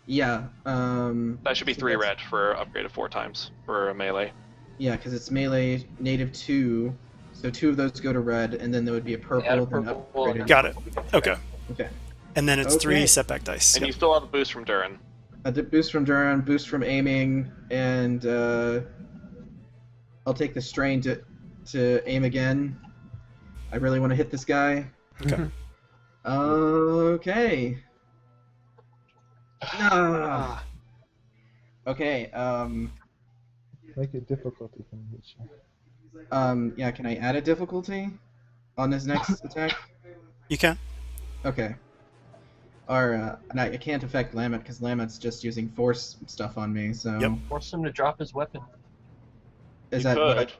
Yeah. That should be so 3 that's- red for upgrade of 4 times for a melee. Yeah, because it's melee native 2, so 2 of those go to red, and then there would be a purple. Add a then purple upgraded. and Got it. Okay. Okay. And then it's 3 Okay. setback dice. And Yep. you still have a boost from Durin. A boost from Duran, boost from aiming, and I'll take the strain to aim again. I really want to hit this guy. Okay. Okay. Ah. Okay. Make it difficult to hit you. Yeah. Can I add a difficulty on his next attack? You can. Okay. Or and I can't affect Lamet because Lamet's just using force stuff on me. So Yep. Force him to drop his weapon. is You that could.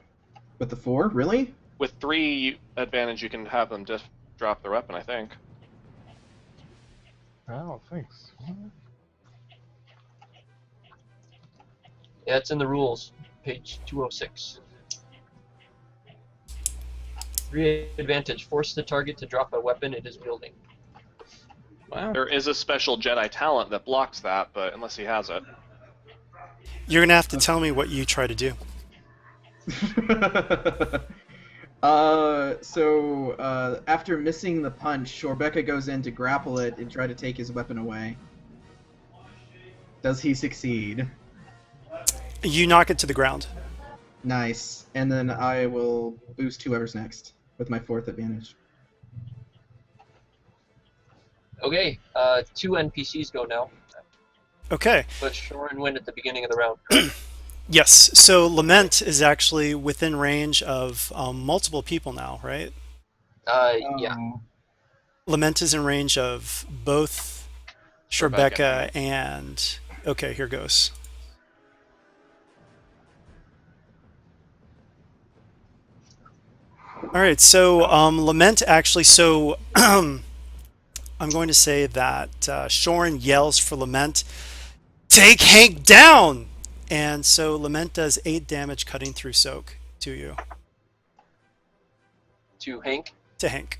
with the 4? Really? With 3 advantage, you can have them just drop their weapon, I think. I don't think so. Yeah, it's in the rules. Page 206. 3 advantage. Force the target to drop a weapon it is wielding. Wow. There is a special Jedi talent that blocks that, but unless he has it. You're going to have to tell me what you try to do. After missing the punch, Shorbeka goes in to grapple it and try to take his weapon away. Does he succeed? You knock it to the ground. Nice. And then I will boost whoever's next with my 4th advantage. Okay, 2 NPCs go now, Okay. but Shorin win at the beginning of the round. Yes. So Lament is actually within range of multiple people now, right? Yeah. Lament is in range of both Shorbeka and... Okay, here goes. Alright, so Lament actually... So I'm going to say that Shorin yells for Lament, "Take Hank down!" And so Lament does 8 damage cutting through soak to you. To Hank. To Hank.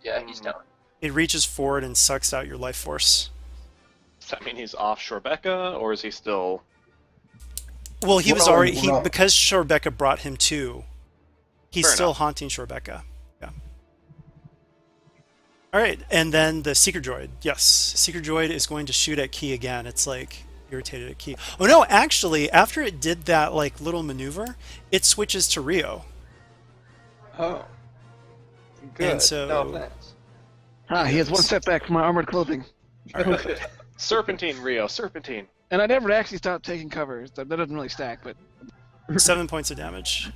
Yeah, he's down. It reaches forward and sucks out your life force. Does that mean he's off Shorbeka, or is he still... Well, he was We're all- already... we're all- Because Shorbeka brought him to, he's Fair still enough. haunting Shorbeka. Yeah. Alright, and then the Seeker Droid. Yes, Seeker Droid is going to shoot at Key again. It's like irritated at key. Oh no, actually, after it did that like little maneuver, it switches to Rio. Oh. Good. so- No offense. Ah, he has one setback for my armored clothing. Okay. Serpentine, Rio, serpentine. And I never actually stopped taking cover. That doesn't really stack, but 7 points of damage,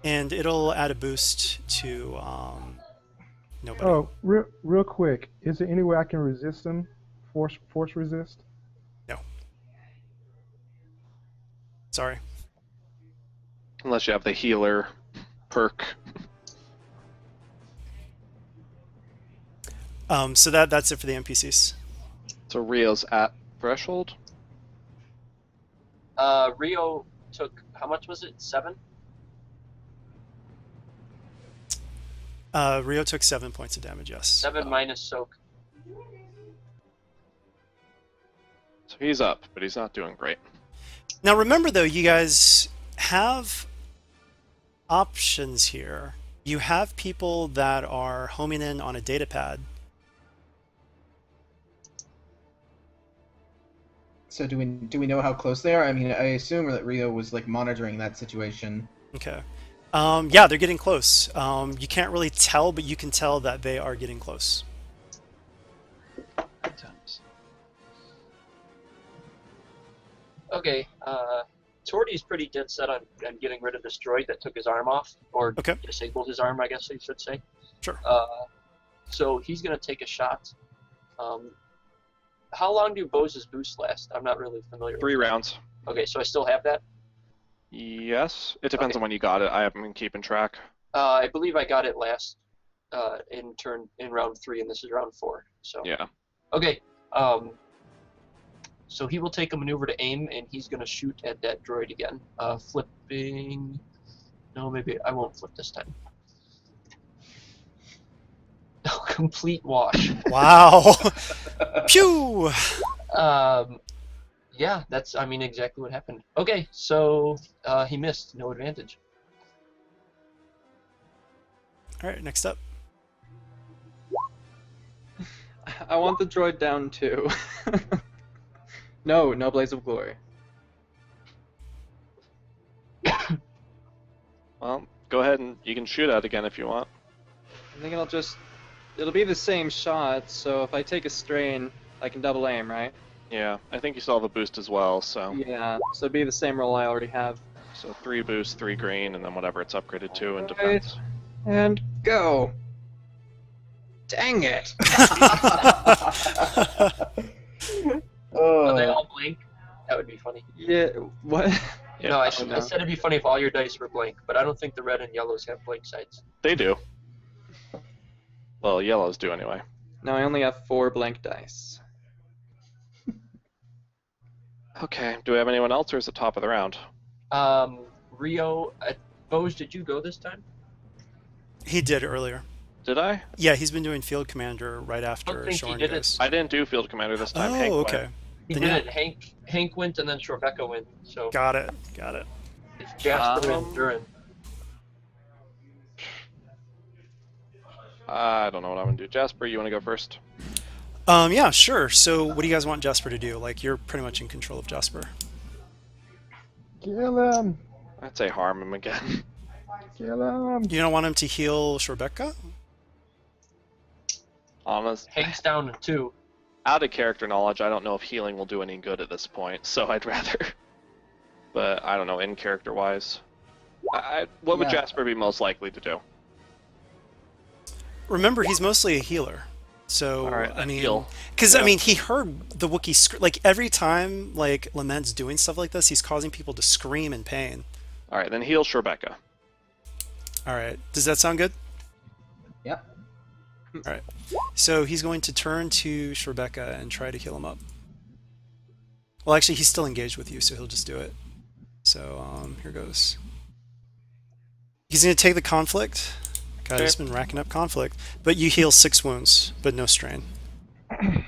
and it'll add a boost to nobody. Oh, real quick, is there any way I can resist them? Force resist? No. Sorry. Unless you have the healer perk. So that's it for the NPCs. So Rio's at threshold. Rio took, how much was it? 7? Rio took 7 points of damage. Yes. 7 minus soak. So he's up, but he's not doing great. Now remember though, you guys have options here. You have people that are homing in on a data pad. So do we know how close they are? I mean, I assume that Rio was like monitoring that situation. Okay. Yeah, they're getting close. You can't really tell, but you can tell that they are getting close. Okay, Torty's pretty dead set on getting rid of this droid that took his arm off, or Okay. disabled his arm, I guess you should say. Sure. So he's going to take a shot. How long do bows' boosts last? I'm not really familiar 3 with that. rounds. Okay, so I still have that? Yes. It depends Okay. on when you got it. I haven't been keeping track. I believe I got it last in round 3, and this is round 4. So Yeah. okay. So he will take a maneuver to aim, and he's going to shoot at that droid again. Flipping. No, maybe I won't flip this time. Complete wash. Wow. Pew. Yeah, that's, I mean, exactly what happened. Okay, so he missed. No advantage. All right, next up. I want the droid down too. No Blaze of Glory. Well, go ahead and you can shoot at again if you want. I think it'll be the same shot, so if I take a strain, I can double aim, right? Yeah, I think you still have a boost as well, so Yeah, so it'd be the same roll I already have. 3 boost, 3 green, and then whatever it's upgraded to in Alright. defense. And go! Dang it! Are they all blank? That would be funny. Yeah, what? Yeah, No, I said it'd be funny if all your dice were blank, but I don't think the red and yellows have blank sides. They do. Well, yellows do anyway. No, I only have 4 blank dice. Okay, do we have anyone else, or is it top of the round? Rio, Bose, did you go this time? He did earlier. Did I? Yeah, he's been doing field commander right after think he Shorn did it. goes. I didn't do field commander this time. Oh, Hank went. okay. He Then did yeah. it. Hank went, and then Trebecca went. So Got it. it's Jasper and Durin. I don't know what I'm gonna do. Jasper, you want to go first? Yeah, sure. So what do you guys want Jasper to do? Like, you're pretty much in control of Jasper. Kill him! I'd say harm him again. Kill him! You don't want him to heal Shrebeka? Honest. Hank's down to 2. Out of character knowledge, I don't know if healing will do any good at this point, so I'd rather. But I don't know, in character wise. What would Yeah. Jasper be most likely to do? Remember, he's mostly a healer. So, All right, I mean, heal. because Yeah. I mean, he heard the Wookiee like every time like Lament's doing stuff like this, he's causing people to scream in pain. Alright, then heal Shrebeka. All right, does that sound good? Yep. All right, so he's going to turn to Shrebeka and try to heal him up. Well, actually, he's still engaged with you, so he'll just do it. So, here goes. He's going to take the conflict. God, he's been racking up conflict. But you heal 6 wounds, but no strain. Dang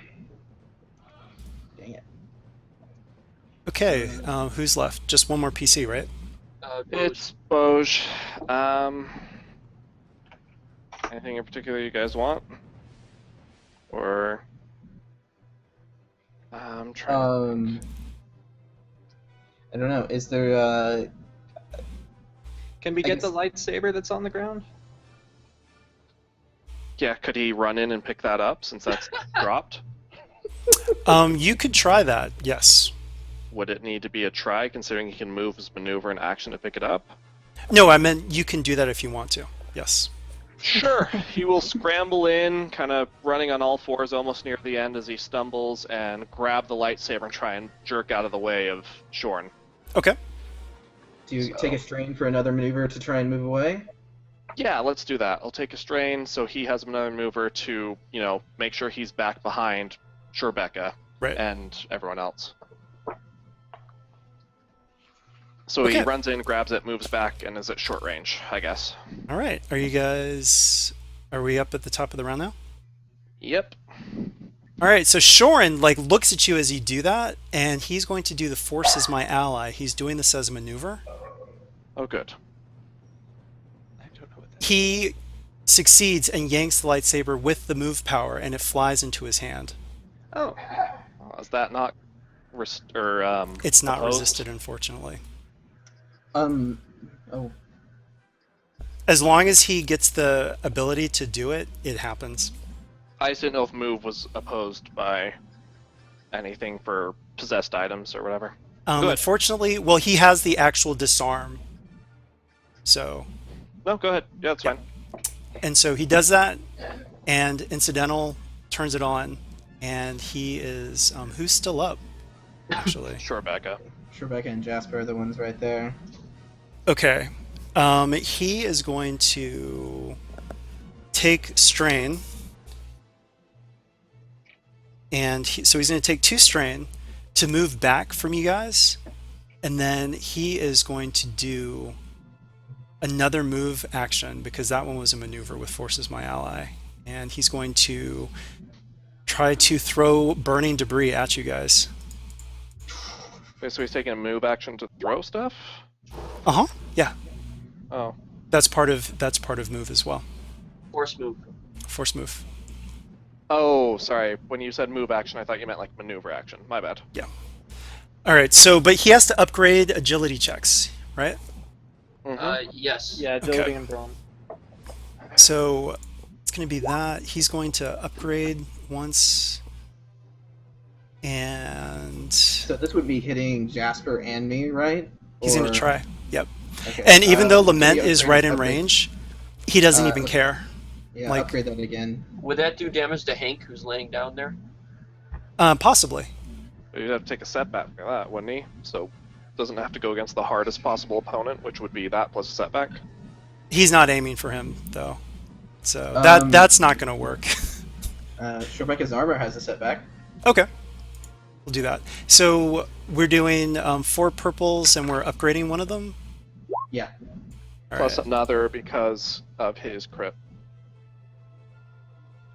it. Okay, who's left? Just one more PC, right? It's Boj. Anything in particular you guys want? Or I'm trying. I don't know. Is there? Can we I get the guess- lightsaber that's on the ground? Yeah, could he run in and pick that up since that's dropped? You could try that. Yes. Would it need to be a try, considering he can move his maneuver and action to pick it up? No, I meant you can do that if you want to. Yes. Sure. He will scramble in, kind of running on all fours almost near the end as he stumbles, and grab the lightsaber and try and jerk out of the way of Shorn. Okay. Do you take a strain for another maneuver to try and move away? Yeah, let's do that. I'll take a strain so he has another maneuver to, make sure he's back behind Sherbeca Right. and everyone else. So Okay. he runs in, grabs it, moves back, and is at short range, I guess. All right. Are we up at the top of the round now? Yep. All right. So Shorin looks at you as you do that, and he's going to do the Force is my ally. He's doing this as a maneuver. Oh, good. I don't know what that He succeeds and yanks the lightsaber with the move power, and it flies into his hand. Oh. Is that not... It's not opposed? resisted, unfortunately. Oh. As long as he gets the ability to do it, it happens. I just didn't know if move was opposed by anything for possessed items or whatever. Good. Unfortunately, well, he has the actual disarm. So, No, go ahead. Yeah, that's fine. and so he does that, and Incidental turns it on, and he is, who's still up, actually? Sure, Becca. Sherbeca and Jasper are the ones right there. Okay. He is going to take strain, and so he's going to take 2 strain to move back from you guys, and then he is going to do another move action because that one was a maneuver with Force is my ally, and he's going to try to throw burning debris at you guys. Okay, so he's taking a move action to throw stuff? Yeah, Oh. that's part of move as well. Force move. Force move. Oh, sorry. When you said move action, I thought you meant like maneuver action. My bad. All right, so but he has to upgrade agility checks, right? Mm-hmm. Yes. Yeah, agility Okay. and brawn. So it's going to be that he's going to upgrade once, and So this would be hitting Jasper and me, right? he's going Or- to try. Yep. Okay. And even though can we Lament is upgrade- right in upgrade- range, he doesn't even okay. care. Yeah, like- upgrade that again. Would that do damage to Hank, who's laying down there? Possibly. You'd have to take a setback for that, wouldn't he? So doesn't have to go against the hardest possible opponent, which would be that plus a setback. He's not aiming for him though, so Um, that's not going to work. Sherbeca's armor has a setback. Okay, we'll do that. So we're doing 4 purples, and we're upgrading one of them. Yeah. All Plus right. another because of his crit.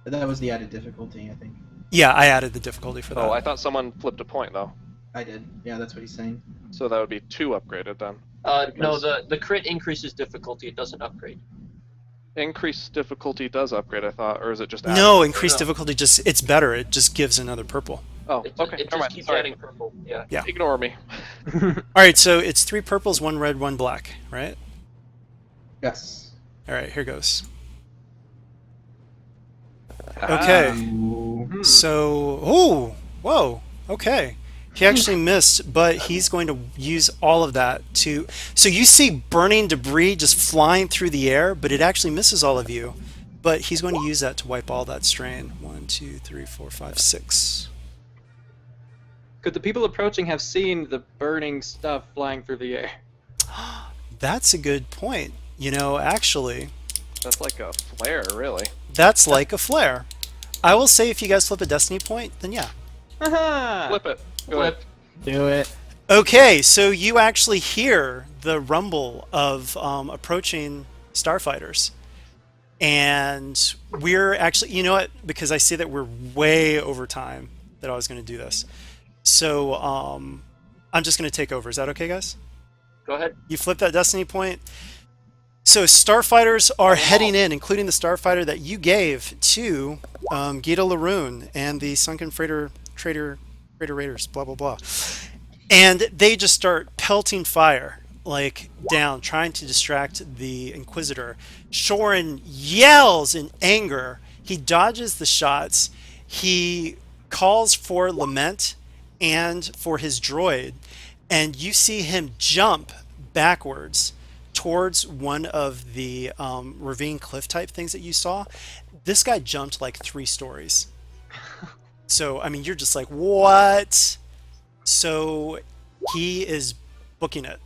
That was the added difficulty, I think. Yeah, I added the difficulty for that. Oh, I thought someone flipped a point though. I did. Yeah, that's what he's saying. So that would be 2 upgraded then. No, the crit increases difficulty. It doesn't upgrade. Increased difficulty does upgrade, I thought, or is it just No, added? increased No. difficulty it's better. It just gives another purple. Oh, It, okay. it Never just mind. keeps Sorry. adding purple. Yeah. Yeah. Ignore me. All right, so it's 3 purples, 1 red, 1 black, right? Yes. All right, here goes. Ah, Okay. Ooh. So, whoa, okay. He actually missed, but he's going to use all of that to... So you see burning debris just flying through the air, but it actually misses all of you. But he's going to use that to wipe all that strain. 1, 2, 3, 4, 5, 6. Could the people approaching have seen the burning stuff flying through the air? That's a good point. You know, actually, That's like a flare, really. that's like a flare. I will say if you guys flip a destiny point, then yeah. Haha! Flip it. Go ahead. Flip. Do it. Okay, so you actually hear the rumble of approaching starfighters. And we're actually, you know what, because I see that we're way over time that I was going to do this. So I'm just going to take over. Is that okay, guys? Go ahead. You flip that destiny point. So starfighters are heading in, including the starfighter that you gave to Guido Laroon and the Sunken Trader Raiders, blah, blah, blah. And they just start pelting fire, like down, trying to distract the Inquisitor. Shorin yells in anger. He dodges the shots. He calls for Lament and for his droid. And you see him jump backwards towards one of the ravine cliff type things that you saw. This guy jumped like 3 stories. So, I mean, you're just like, what? So he is booking it.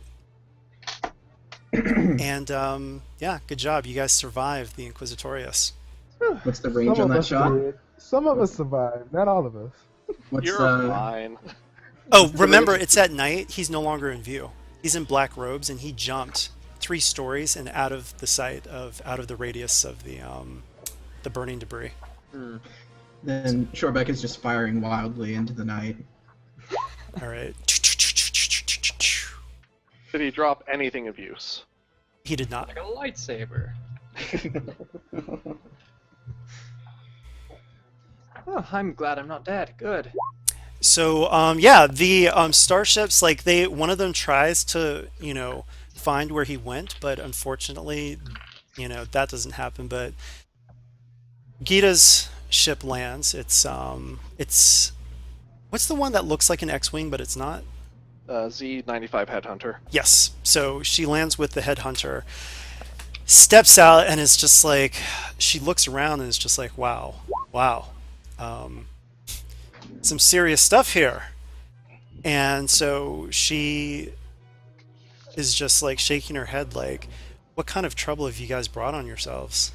And yeah, good job. You guys survived the Inquisitorius. What's the range Some on of that us shot? did. Some of us survived, not all of us. What's You're fine. Oh, remember, it's at night. He's no longer in view. He's in black robes, and he jumped 3 stories and out of the sight of, out of the radius of the burning debris. Then Shoreback is just firing wildly into the night. All right. Did he drop anything of use? He did not. Like a lightsaber. Oh, I'm glad I'm not dead. Good. So yeah, the starships, like one of them tries to, find where he went, but unfortunately, that doesn't happen. But Gita's ship lands. It's what's the one that looks like an X-wing but it's not? Z-95 Headhunter. Yes. So she lands with the headhunter, steps out, and is just like, she looks around and is just like, wow, some serious stuff here. And so she is just like shaking her head like, what kind of trouble have you guys brought on yourselves?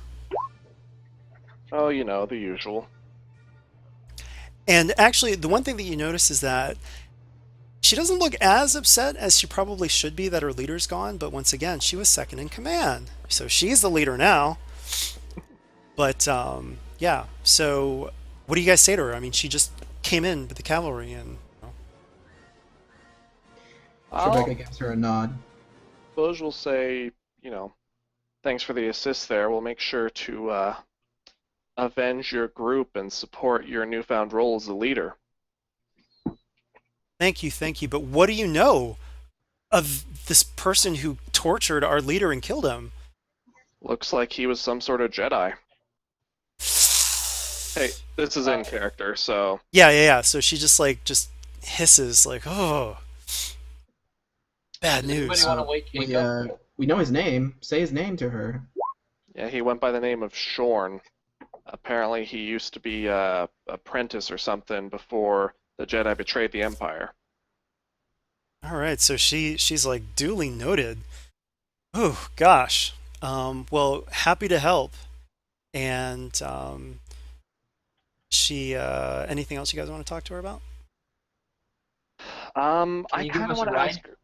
Oh, the usual. And actually, the one thing that you notice is that she doesn't look as upset as she probably should be that her leader's gone, but once again, she was second in command. So she's the leader now. But yeah, so what do you guys say to her? I mean, she just came in with the cavalry and... Shorebecca gives her a nod. Boj will say, thanks for the assist there. We'll make sure to avenge your group and support your newfound role as the leader. Thank you. But what do you know of this person who tortured our leader and killed him? Looks like he was some sort of Jedi. Hey, this is in character, so... Yeah. So she just hisses like, oh, bad news. Anybody want to wake Hank up? We know his name. Say his name to her. Yeah, he went by the name of Shorn. Apparently he used to be a apprentice or something before the Jedi betrayed the Empire. All right, so she's like, duly noted. Oh gosh. Well, happy to help. And she anything else you guys want to talk to her about? I you give kind of us a want to ride? ask her.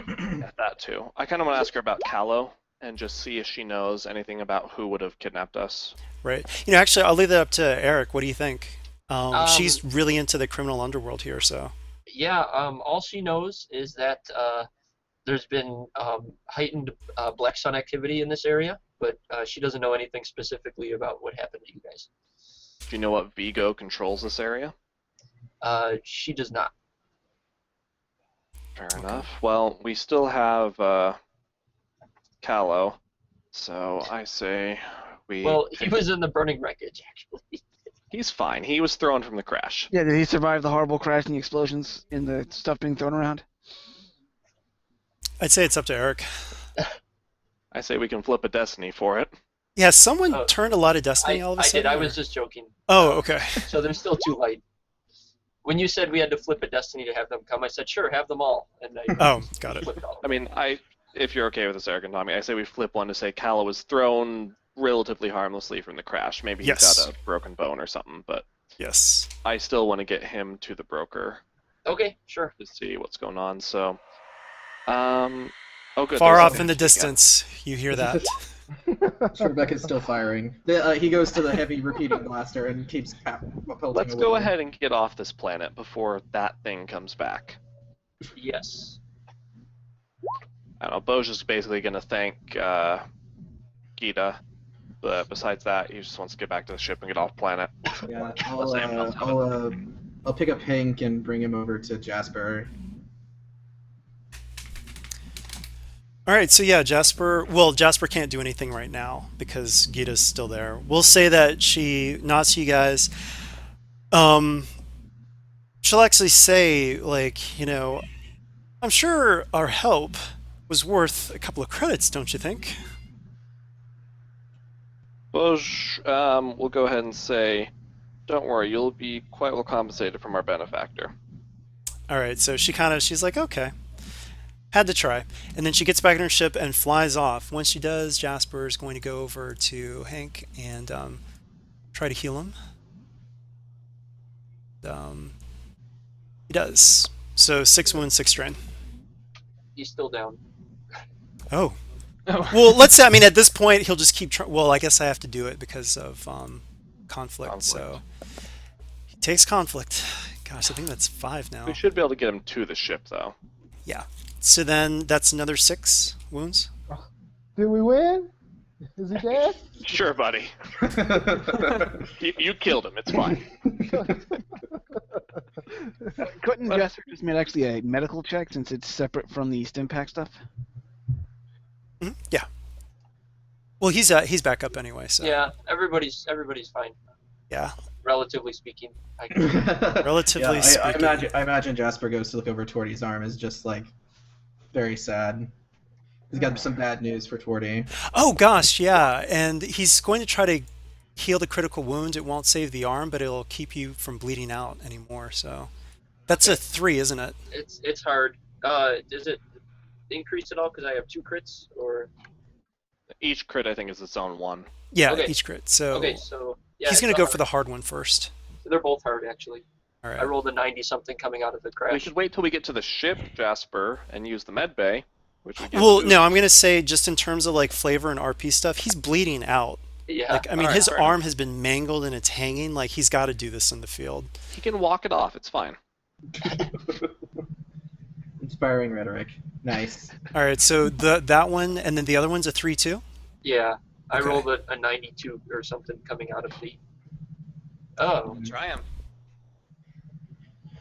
Yeah, that too. I kind of want to ask her about Callow and just see if she knows anything about who would have kidnapped us. Right. Actually, I'll leave that up to Eric. What do you think? She's really into the criminal underworld here, so. Yeah, all she knows is that there's been heightened Black Sun activity in this area, but she doesn't know anything specifically about what happened to you guys. Do you know what Vigo controls this area? She does not. Fair enough. Well, we still have Callow, so I say we... Well, he was in the burning wreckage, actually. He's fine. He was thrown from the crash. Yeah, did he survive the horrible crash and the explosions and the stuff being thrown around? I'd say it's up to Eric. I say we can flip a destiny for it. Yeah, someone turned a lot of destiny all of a I sudden. did. I or- was just joking. Oh, okay. So they're still too light. When you said we had to flip a destiny to have them come, I said, sure, have them all. And I Oh, got it. flipped all. I mean, if you're okay with this, Eric and Tommy, I say we flip one to say Callow was thrown relatively harmlessly from the crash. Maybe he's Yes. got a broken bone or something, but Yes. I still want to get him to the broker Okay, sure. to see what's going on. So, oh good. Far there's off something in the to check out. distance, you hear that. Shorebecca's still firing. He goes to the heavy repeating blaster and keeps pelting Let's away. go ahead and get off this planet before that thing comes back. Yes. I don't know. Boj is basically going to thank Gita, but besides that, he just wants to get back to the ship and get off planet. Yeah, Unless anyone else has it. I'll pick up Hank and bring him over to Jasper. All right, so yeah, Jasper. Well, Jasper can't do anything right now because Gita's still there. We'll say that she nods to you guys. Um, she'll actually say, like, I'm sure our help was worth a couple of credits, don't you think? We'll go ahead and say, don't worry, you'll be quite well compensated from our benefactor. All right, so she's like, okay, had to try. And then she gets back in her ship and flies off. Once she does, Jasper is going to go over to Hank and try to heal him. He does. So 6 wounds, 6 strain. He's still down. Oh. Well, let's say, I mean, at this point, he'll just keep trying. Well, I guess I have to do it because of conflict. So he takes conflict. Gosh, I think that's 5 now. We should be able to get him to the ship, though. Yeah. So then that's another 6 wounds. Did we win? Is he dead? Sure, buddy. You killed him. It's fine. Couldn't Jasper just made actually a medical check since it's separate from the stim pack stuff? Yeah. Well, he's back up anyway. So Yeah, everybody's fine, yeah. relatively speaking. Relatively I speaking. imagine Jasper goes to look over Torty's arm is just like very sad. He's got some bad news for Torty. Oh gosh, yeah. And he's going to try to heal the critical wound. It won't save the arm, but it'll keep you from bleeding out anymore. So that's a 3, isn't it? It's hard. Does it increase at all because I have 2 crits, or? Each crit, I think, is its own 1. Yeah, Okay. each crit. So Okay, so yeah, he's going it's to go hard. for the hard one first. They're both hard, actually. All I right. rolled a 90-something coming out of the crash. We should wait till we get to the ship, Jasper, and use the med bay, which we get Well, to. no, I'm going to say just in terms of like flavor and RP stuff, he's bleeding out. Yeah. Like, I mean, alright, his fair arm has been mangled and it's hanging. Like, he's got to do this in the field. He can walk it off. It's fine. Inspiring rhetoric. Nice. All right, so that one, and then the other one's a 3-2. Yeah, I Okay. rolled a 92 or something coming out of the. Oh, Try him.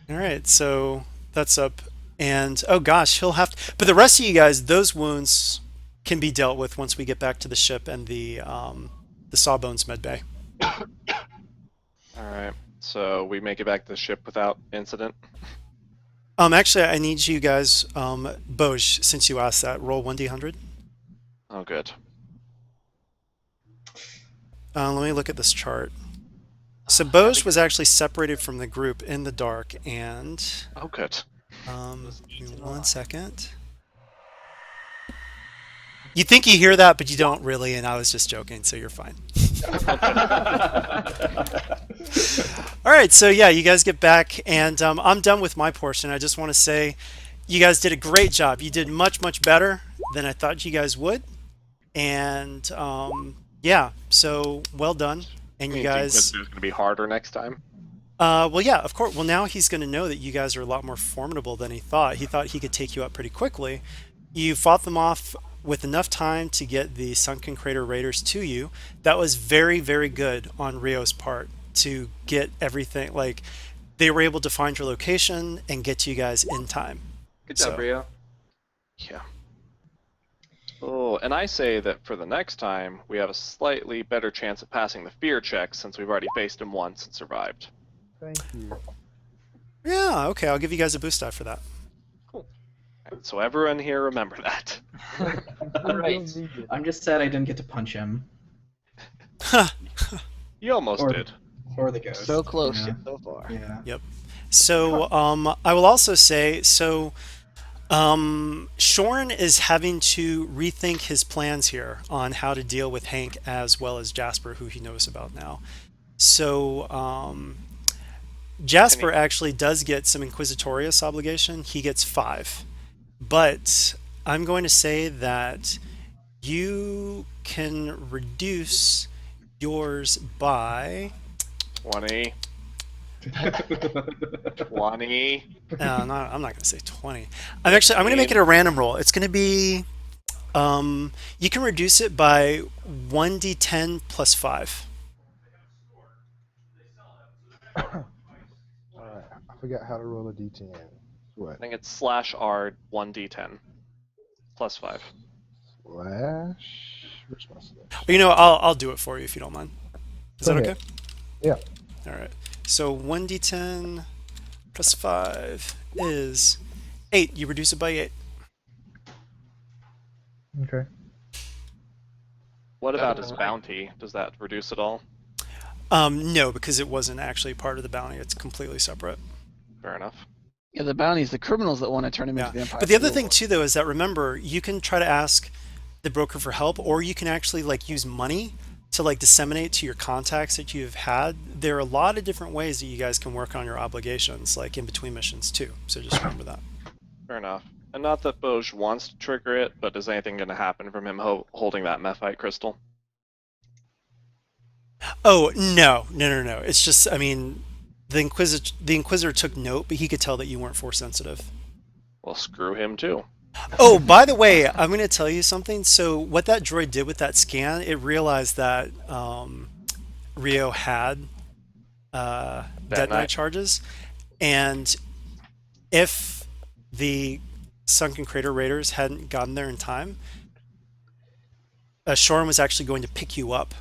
All right, so that's up, and oh gosh, he'll have to. But the rest of you guys, those wounds can be dealt with once we get back to the ship and the Sawbones med bay. All right. So we make it back to the ship without incident. Actually, I need you guys, Boj, since you asked that, roll 1d100. Oh, good. Let me look at this chart. So Boj was actually separated from the group in the dark, and Oh, good. give me 1 second. You think you hear that, but you don't really, and I was just joking, so you're fine. All right, so yeah, you guys get back, and I'm done with my portion. I just want to say you guys did a great job. You did much, much better than I thought you guys would. And yeah, so well done. And you guys... It's going to be harder next time. well, yeah, of course. Well, now he's going to know that you guys are a lot more formidable than he thought. He thought he could take you out pretty quickly. You fought them off with enough time to get the Sunken Crater Raiders to you. That was very, very good on Rio's part to get everything. Like, they were able to find your location and get to you guys in time. Good job, So- Rio. Yeah. Oh, and I say that for the next time, we have a slightly better chance of passing the fear check since we've already faced him once and survived. Thank you. Yeah, okay, I'll give you guys a boost die for that. So everyone here, remember that. Alright. I'm just sad I didn't get to punch him You almost Or- did. or the ghost. So close, Yeah. yet so far. Yeah. So I will also say, so Shorn is having to rethink his plans here on how to deal with Hank as well as Jasper, who he knows about now. So Jasper actually does get some Inquisitorius obligation. He gets 5. But I'm going to say that you can reduce yours by 20. 20. no, I'm not going to say 20. I'm going to make it a random roll. It's going to be you can reduce it by 1d10 plus 5. Alright, I forgot how to roll a d10. I What? think it's /R 1d10 plus 5. slash. Where's my slash? You know, I'll do it for you if you don't mind. Is Go that ahead. okay? Yeah. All right. So 1d10 plus 5 is 8. You reduce it by 8. Okay. What Better about than his mine. bounty? Does that reduce at all? No, because it wasn't actually part of the bounty. It's completely separate. Fair enough. Yeah, the bounties, the criminals that want to turn him Yeah. into the Empire. But the other thing too, though, is that remember you can try to ask the broker for help, or you can actually like use money to like disseminate to your contacts that you've had. There are a lot of different ways that you guys can work on your obligations, like in between missions too. So just remember that. Fair enough. And not that Boj wants to trigger it, but is anything going to happen from him holding that mephite crystal? Oh no. It's just, I mean, the Inquisitor took note, but he could tell that you weren't force sensitive. Well, screw him too. Oh, by the way, I'm going to tell you something. So what that droid did with that scan, it realized that Rio had detonite charges, and if the Sunken Crater Raiders hadn't gotten there in time, Shorin was actually going to pick you up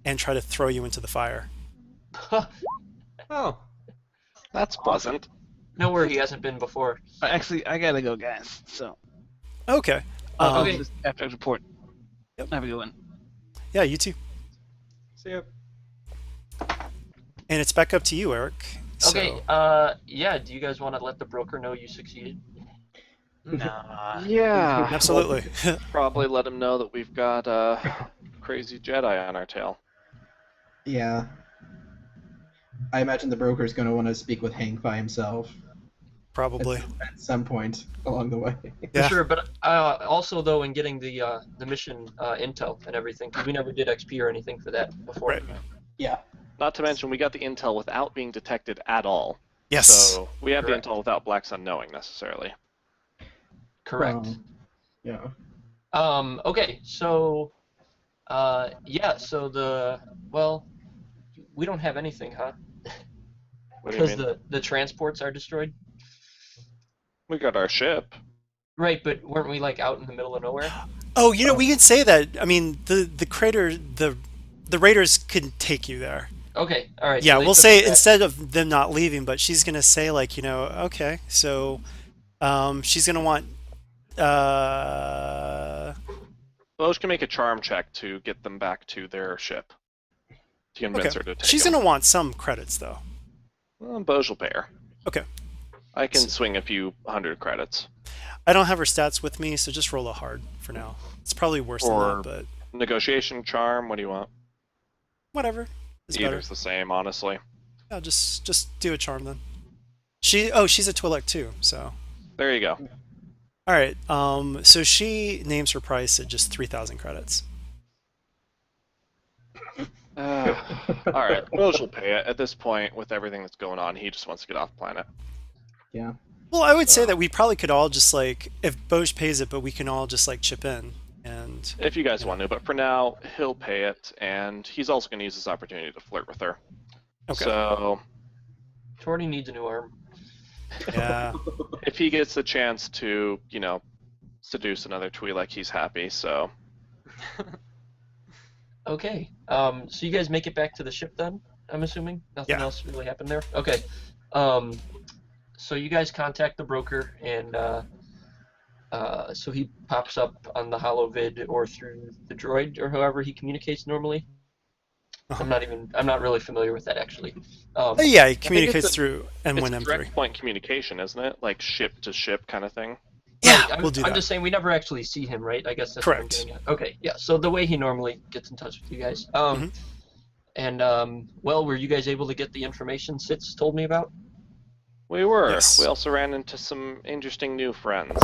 and try to throw you into the fire. Oh. That's pleasant. Nowhere he hasn't been before. Actually, I gotta go, guys. So, Okay. Okay. just after I report. Yep. Have a good one. Yeah, you too. See ya. And it's back up to you, Eric. Okay. So, Yeah. Do you guys want to let the broker know you succeeded? Nah. Yeah. absolutely. Probably let him know that we've got a crazy Jedi on our tail. Yeah. I imagine the broker's going to want to speak with Hank by himself Probably. at some point along the way. For Yeah. sure, but also though, in getting the mission intel and everything, because we never did XP or anything for that before. Right. Yeah. Not to mention, we got the intel without being detected at all. Yes. So we have Correct. the intel without Black Sun knowing necessarily. Correct. Yeah. Okay, so yeah, so we don't have anything, huh? What do you Because mean? the transports are destroyed. We got our ship. Right, but weren't we like out in the middle of nowhere? Oh, you know, we could say that. I mean, the crater, the Raiders could take you there. Okay, all right. Yeah, so they we'll took say us back. instead of them not leaving, but she's gonna say like, you know, okay, so she's gonna want Boj can make a charm check to get them back to their ship. To convince her to take she's them. gonna want some credits though. Well, Boj will pay her. Okay. I can swing a few hundred credits. I don't have her stats with me, so just roll a hard for now. It's probably worse Or- than that, but Negotiation, charm, what do you want? whatever. It's better. Either's the same, honestly. Yeah, just do a charm then. She's a Twi'lek too, so. There you go. All right. So she names her price at just 3,000 credits. Alright, Boj will pay it. At this point, with everything that's going on, he just wants to get off planet. Yeah. Well, I would say that we probably could all just like, if Boj pays it, but we can all just like chip in and. If you guys want to, but for now, he'll pay it, and he's also going to use this opportunity to flirt with her. Okay. So, Torty needs a new arm. Yeah. if he gets the chance to, you know, seduce another Twi'lek, he's happy, so. Okay. So you guys make it back to the ship then? I'm assuming nothing Yeah. else really happened there. Okay. So you guys contact the broker, and so he pops up on the holovid or through the droid or however he communicates normally. Uh-huh. I'm not really familiar with that actually. Yeah, he it's communicates a- through It's N1M3. direct point communication, isn't it? Like ship to ship kind of thing. Yeah, Right, we'll do I'm that. just saying we never actually see him, right? I guess that's Correct. what I'm getting at. Okay, yeah. So the way he normally gets in touch with you guys. And well, were you guys able to get the information Sitz told me about? We were. Yes. We also ran into some interesting new friends.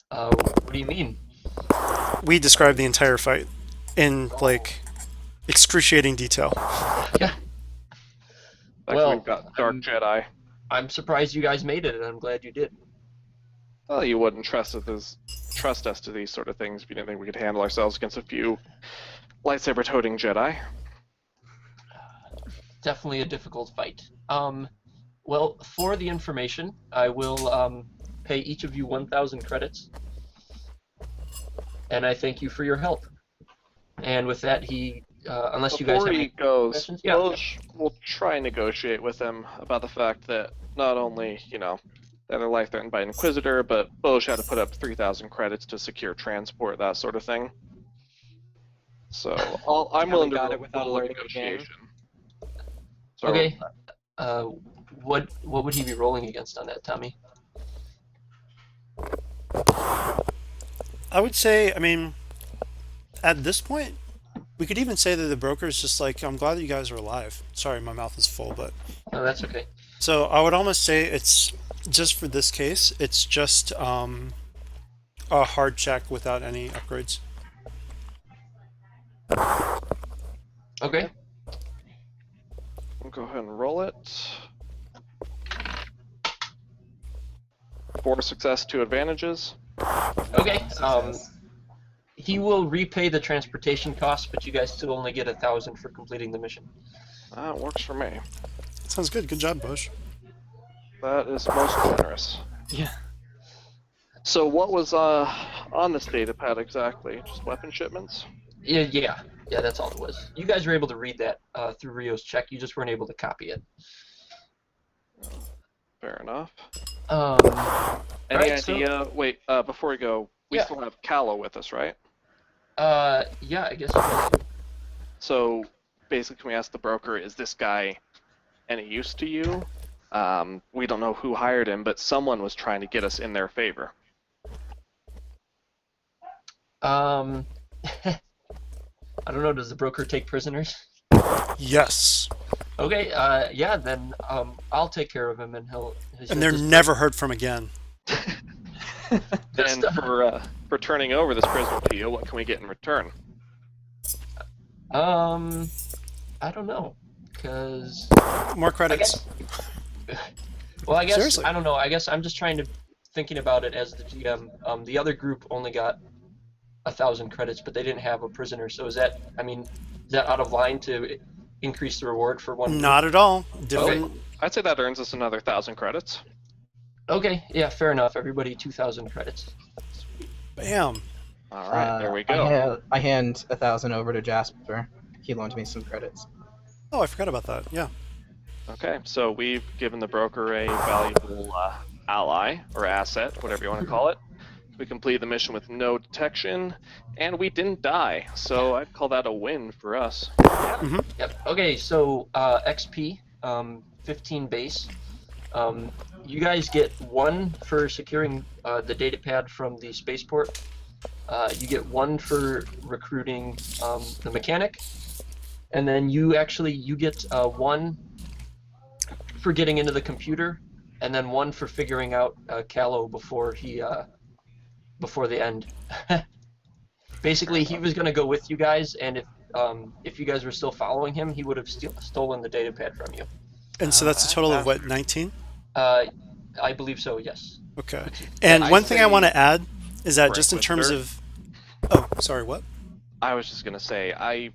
What do you mean? We described the entire fight in like excruciating detail. Yeah. Like Well, we've got Dark Jedi. I'm surprised you guys made it, and I'm glad you did. Well, you wouldn't trust us to these sort of things if you didn't think we could handle ourselves against a few lightsaber-toting Jedi. Definitely a difficult fight. Well, for the information, I will pay each of you 1,000 credits. and I thank you for your help. And with that, he, unless you guys Before have he any goes, questions, yeah. Bosch will try and negotiate with him about the fact that not only, that their life threatened by an Inquisitor, but Bosch had to put up 3,000 credits to secure transport, that sort of thing. So I'm willing to got roll it without a learning the game. negotiation. So Okay. What would he be rolling against on that, Tommy? I would say, I mean, at this point, we could even say that the broker is just like, I'm glad that you guys are alive. Sorry, my mouth is full, but. No, that's okay. So I would almost say it's just for this case, it's just a hard check without any upgrades. Okay. We'll go ahead and roll it. 4 success, 2 advantages. Okay. He will repay the transportation costs, but you guys still only get 1,000 for completing the mission. That works for me. Sounds good. Good job, Bosch. That is most generous. Yeah. So what was on this data pad exactly? Just weapon shipments? Yeah, that's all it was. You guys were able to read that through Rio's check. You just weren't able to copy it. Fair enough. Alright, Any idea? Wait, before we go, we Yeah. still have Callow with us, right? Yeah, I guess you guys do. So basically, can we ask the broker, is this guy any use to you? We don't know who hired him, but someone was trying to get us in their favor. I don't know. Does the broker take prisoners? Yes. Okay. Yeah. Then I'll take care of him, and And they're never heard from again. And for turning over this prisoner to you, what can we get in return? I don't know, cause. More credits. Well, I guess Seriously. I don't know. I guess I'm just thinking about it as the GM. The other group only got 1,000 credits, but they didn't have a prisoner. So is that out of line to increase the reward for one? Not at all. Different. Okay. I'd say that earns us another 1,000 credits. Okay. Yeah. Fair enough. Everybody 2,000 credits. Bam. All right, there we go. I hand 1,000 over to Jasper. He loaned me some credits. Oh, I forgot about that. Yeah. Okay, so we've given the broker a valuable ally, or asset, whatever you want to call it. We completed the mission with no detection, and we didn't die, so I'd call that a win for us. Yep. Okay. So XP, 15 base. You guys get 1 for securing the data pad from the spaceport. You get 1 for recruiting the mechanic, and then you get 1 for getting into the computer, and then 1 for figuring out Callow before the end. Basically, he was going to go with you guys, and if you guys were still following him, he would have stolen the data pad from you. And so that's a total of what, 19? I believe so. Yes. Okay. And I one thing I say- want to add is that For just in terms Inquisitor. of. Oh, sorry. What? I was just going to say, I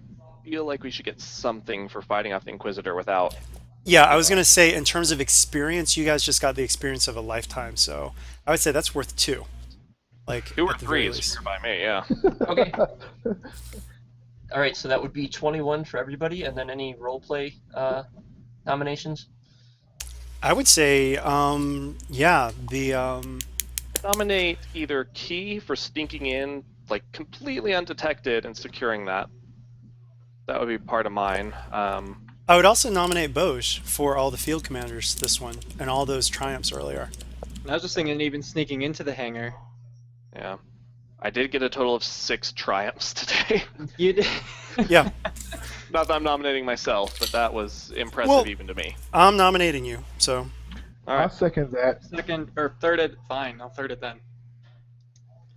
feel like we should get something for fighting off the Inquisitor without... Yeah, I was gonna say in terms of experience, you guys just got the experience of a lifetime. So I would say that's worth 2. Like 2 or at the 3 very is least. fair by me, yeah. Okay. All right. So that would be 21 for everybody, and then any roleplay nominations. I would say, yeah, the Nominate either Key for sneaking in, like, completely undetected and securing that. That would be part of mine. I would also nominate Bosch for all the field commanders this one and all those triumphs earlier. I was just thinking even sneaking into the hangar. Yeah. I did get a total of 6 triumphs today. You did. Yeah, Not that I'm nominating myself, but that was impressive Well- even to me. I'm nominating you. So All I'll right. second that. Second or third it. Fine, I'll third it then.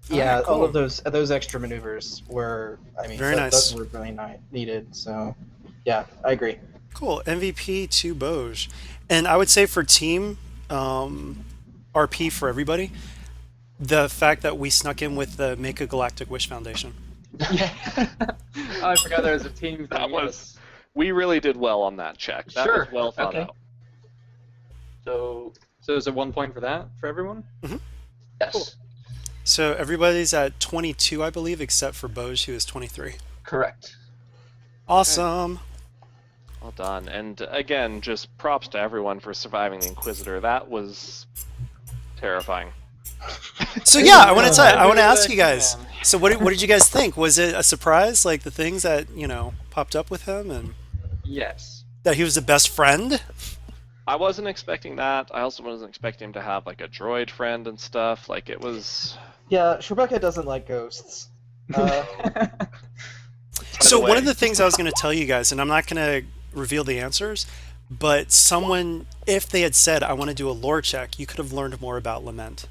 Yeah, Alright, cool. all of those extra maneuvers were, I mean, Very nice. those were really needed. So, yeah, I agree. cool. MVP to Bosch, and I would say for team RP for everybody, the fact that we snuck in with the Make a Galactic Wish Foundation. Oh, I forgot there was a team thing. That yes. was- We really did well on that check. That Sure, was well thought okay. out. So So is it 1 point for that for everyone? yes. So everybody's at 22, I believe, except for Boj, who is 23. Correct. Awesome. Well done. And again, just props to everyone for surviving the Inquisitor. That was terrifying. So yeah, I want to ask you guys. So what did you guys think? Was it a surprise, like the things that popped up with him, and Yes. that he was the best friend? I wasn't expecting that. I also wasn't expecting him to have like a droid friend and stuff. Like it was. Yeah, Rebecca doesn't like ghosts. So way- one of the things I was going to tell you guys, and I'm not going to reveal the answers, but someone, if they had said, I want to do a lore check, you could have learned more about Lament.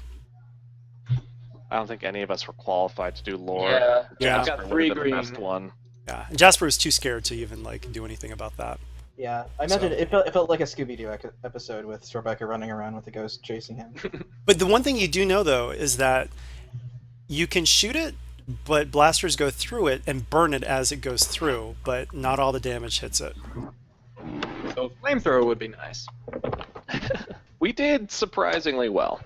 I don't think any of us were qualified to do lore. Yeah. Yeah. I've got Jasper 3 would've been the green. best one. Yeah, and Jasper was too scared to even do anything about that. Yeah, I imagine it felt like a Scooby-Doo episode with Rebecca running around with a ghost chasing him. But the one thing you do know, though, is that you can shoot it, but blasters go through it and burn it as it goes through, but not all the damage hits it. So flamethrower would be nice. We did surprisingly well.